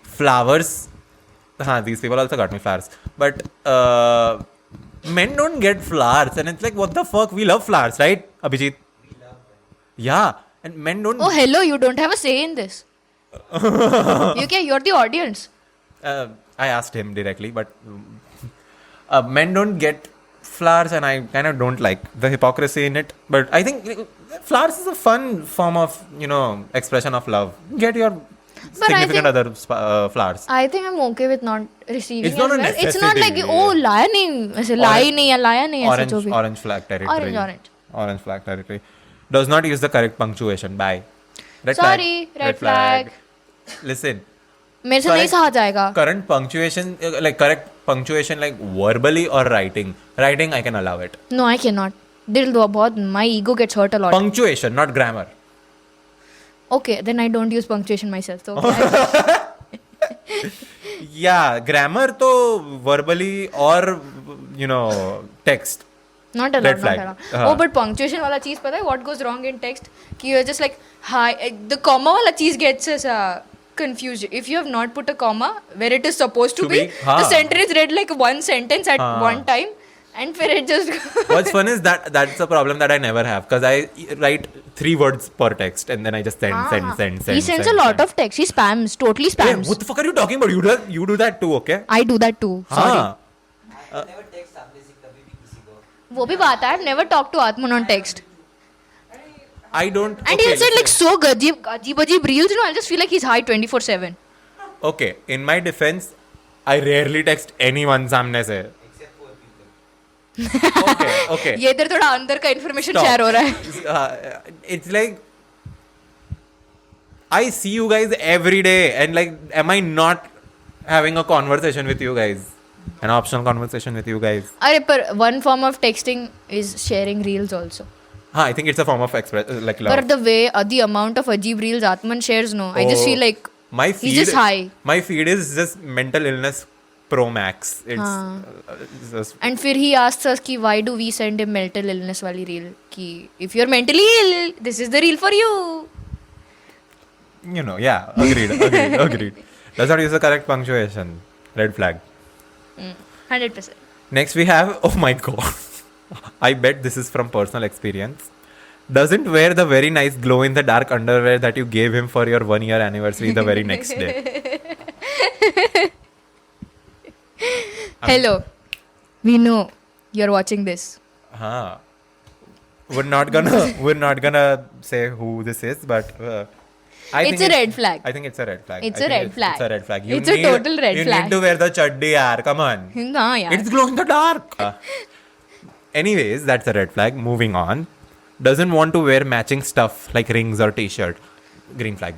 flowers, these people also got me flowers. But men don't get flowers and it's like, what the fuck? We love flowers, right, Abhijit? Yeah. And men don't... Oh, hello, you don't have a say in this. You're the audience. I asked him directly, but men don't get flowers and I kind of don't like the hypocrisy in it. But I think flowers is a fun form of, expression of love. Get your significant other flowers. I think I'm okay with not receiving It's not as a well. It's not like, necessity. oh, लाया नहीं, ऐसे लाई नहीं या लाया नहीं ऐसे जो भी. Orange flag territory. Orange. Flag territory. Does not use the correct punctuation. Bye. Red flag. Listen. मेरे से नहीं सहा जाएगा. Correct punctuation like verbally or writing. Writing I can allow it. No, I cannot. दिल दो बहुत. My ego gets hurt a lot. Punctuation, not grammar. Okay, then I don't use punctuation myself. So okay. Yeah, grammar to verbally or text. Not allowed. Red flag. Not allowed. Oh, but punctuation वाला चीज पता है what goes wrong in text? कि you're just like hi. The comma वाला चीज gets us confused. If you have not put a comma where it is supposed to be, the sentence is read like one sentence at one time, and फिर it just. What's fun is that's a problem that I never have because I write 3 words per text and then I just send. He sends a lot of text. He spams, totally spams. Hey, what the fuck are you talking about? You do that too, okay? I do that too. Sorry. I never text आपने से कभी भी किसी को. वो भी बात है. I've never talked to Atman on text. I don't. And he'll send like so ajib reels, I'll just feel like he's high 24/7. Okay, in my defense, I rarely text anyone सामने से. Except 4 people. Okay. ये इधर थोड़ा अंदर का information Stop. share हो रहा है. It's like I see you guys every day and like am I not having a conversation with you guys? An optional conversation with you guys. अरे पर one form of texting is sharing reels also. I think it's a form of like love. But the way the amount of ajib reels Atman shares, no, I just feel like my feed, he's just high. My feed is just mental illness pro max. It's just, and फिर he asks us कि why do we send him mental illness वाली reel कि if you're mentally ill, this is the reel for you. Yeah, agreed. Does not use the correct punctuation. Red flag. 100%. Next we have, oh my god. I bet this is from personal experience. Doesn't wear the very nice glow in the dark underwear that you gave him for your 1 year anniversary the very next day. Hello. We know you're watching this. Huh. We're not gonna say who this is, but It's a red flag. I think it's a red flag. It's I a think red flag. It's a red flag. It's a total red you flag. need to wear the chaddi, yaar. Come on. हाँ यार. It's glow in the dark. Anyways, that's a red flag. Moving on. Doesn't want to wear matching stuff like rings or t-shirt. Green flag.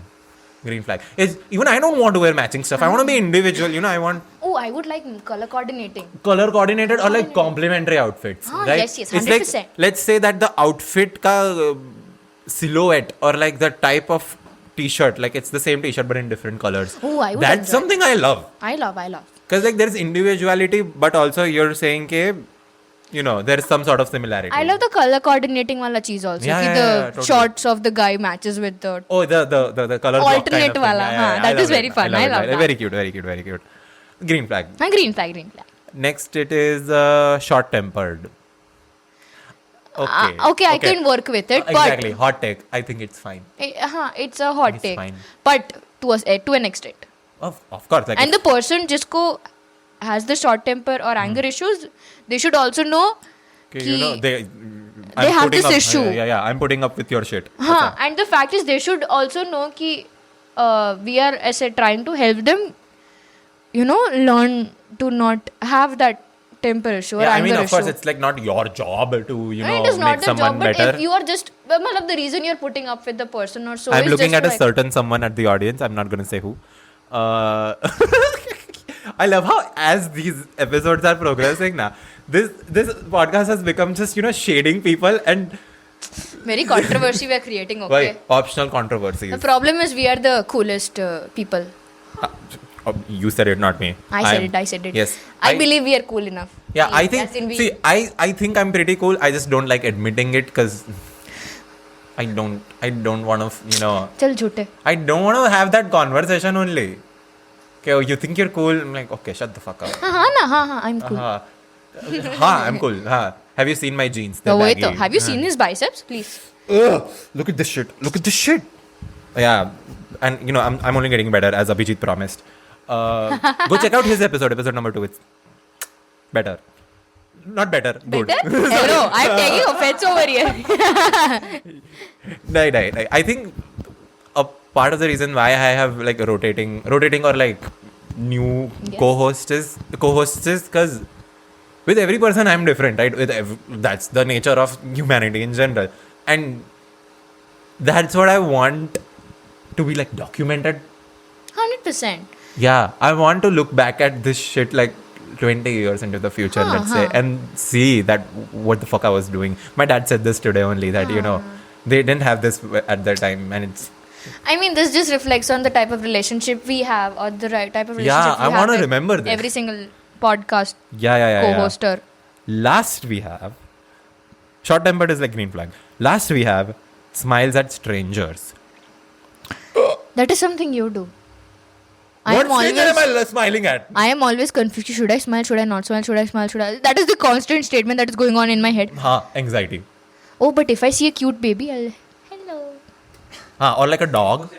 Even I don't want to wear matching stuff. I want to be individual. I want Oh, I would like color coordinating. color coordinated or like complementary outfits. Right? Yes, It's 100%. like, let's say that the outfit ka silhouette or like the type of t-shirt, like it's the same t-shirt but in different colors. Oh, I would That's enjoy. something I love. I love. Because like there's individuality, but also you're saying ke, there's some sort of similarity. I love the color coordinating wala cheese also. Yeah, कि yeah, the yeah, totally. shorts of the guy matches with the Oh, the color block alternate kind of thing. wala. Yeah, That I is love very it. fun. I love it. that. Very cute. Green flag. Green flag. Next, it is short-tempered. Okay. I can work with it. Exactly. Hot take. I think it's fine. But it's a hot It's take. fine. But to an extent. Of course. Like And the person jisko has the short temper or anger issues, they should also know okay, they I'm have putting this up, issue. Yeah. I'm putting up with your shit. And the fact is they should also know ki we are as a trying to help them learn to not have that temper issue or Yeah, I anger mean, of course, issue. it's like not your job to, It is not make the someone job, but better. if you are just the reason you're putting up with the person or so I'm is looking just at a like, certain someone at the audience. I'm not going to say who. I love how as these episodes are progressing now, this podcast has become just, shading people and very controversy we are creating, okay? optional controversies. The problem is we are the coolest people. You said it, not me. I said it. Yes. I believe we are cool enough. Yeah, I think. As in we- See, I think I'm pretty cool. I just don't like admitting it because I don't want to, Chal jhoote. I don't want to have that conversation only. Okay, oh, you think you're cool? I'm like, okay, shut the fuck up. I'm cool. I'm cool. Have you seen my jeans? They're Wait, baggy. have you seen his biceps? Please. Ugh, look at this shit. Yeah, and I'm only getting better as Abhijit promised. Go check out his episode number 2. It's better. Not better. Good. Hello, I'm taking offense over here. No. I think a part of the reason why I have like rotating or like new Yes. co-hosts is because with every person I'm different, right? That's the nature of humanity in general, and that's what I want to be like documented. 100%. Yeah, I want to look back at this shit like 20 years into the future, let's say, and see that what the fuck I was doing. My dad said this today only that, they didn't have this at that time, and it's... I mean, this just reflects on the type of relationship we have or the right type of relationship Yeah, I we have wanna with remember this. every single podcast Yeah. co-hoster. Last we have... Short-tempered is like green flag. Last we have smiles at strangers. That is something you do. What stranger am I smiling at? I am always confused. Should I smile? Should I not smile? Should I smile? Should I? That is the constant statement that is going on in my head. Anxiety. Oh, but if I see a cute baby, I'll... Hello. Or like a dog.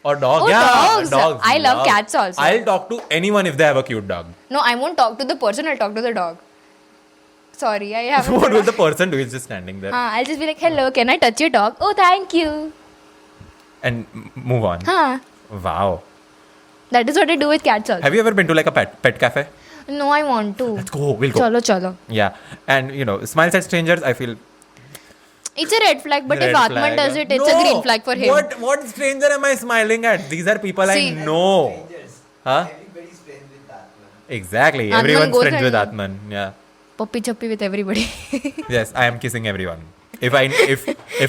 Or dog. Oh, Yeah, dogs. I love cats also. I'll talk to anyone if they have a cute dog. No, I won't talk to the person. I'll talk to the dog. Sorry, I haven't. What will the person do? He's just standing there. I'll just be like, hello, can I touch your dog? Oh, thank you. And move on. Wow. That is what I do with cats also. Have you ever been to like a pet cafe? No, I want to. Let's go. We'll go. Chalo. Yeah. And smiles at strangers, I feel... It's a red flag, but Red if Atman flag. does it, it's No! a green flag for him. What stranger am I smiling at? These are people See- I know. Strangers. Huh? Everybody's friends with Atman. Exactly. Atman Everyone's goes friends with and- Atman. Yeah. Puppy chappy with everybody. Yes, I am kissing everyone. If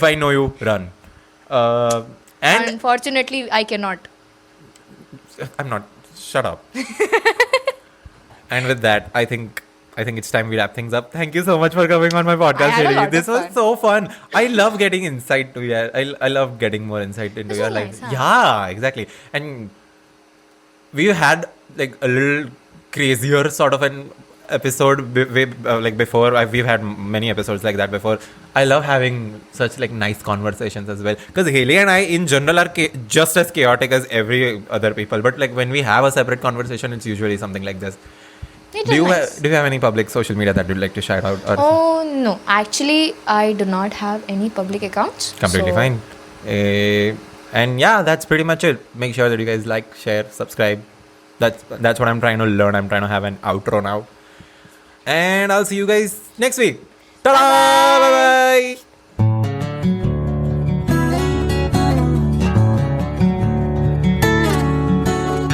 I know you, run. And Unfortunately, I cannot. I'm not. Shut up. And with that, I think I think it's time we wrap things up. Thank you so much for coming on my podcast, had a Heli. lot This of was fun. so fun. I love getting insight to your. I love getting more insight into This your was life. nice, huh? Yeah, exactly. And we had like a little crazier sort of an episode like before. We've had many episodes like that before. I love having such like nice conversations as well, because Haley and I in general are just as chaotic as every other people, but like when we have a separate conversation, it's usually something like this. It Do was you nice. do you have any public social media that you'd like to shout out? Or Oh no, actually, I do not have any public accounts. completely so- fine. And yeah, that's pretty much it. Make sure that you guys like, share, subscribe. That's what I'm trying to learn. I'm trying to have an outro now. And I'll see you guys next week. Ta-da!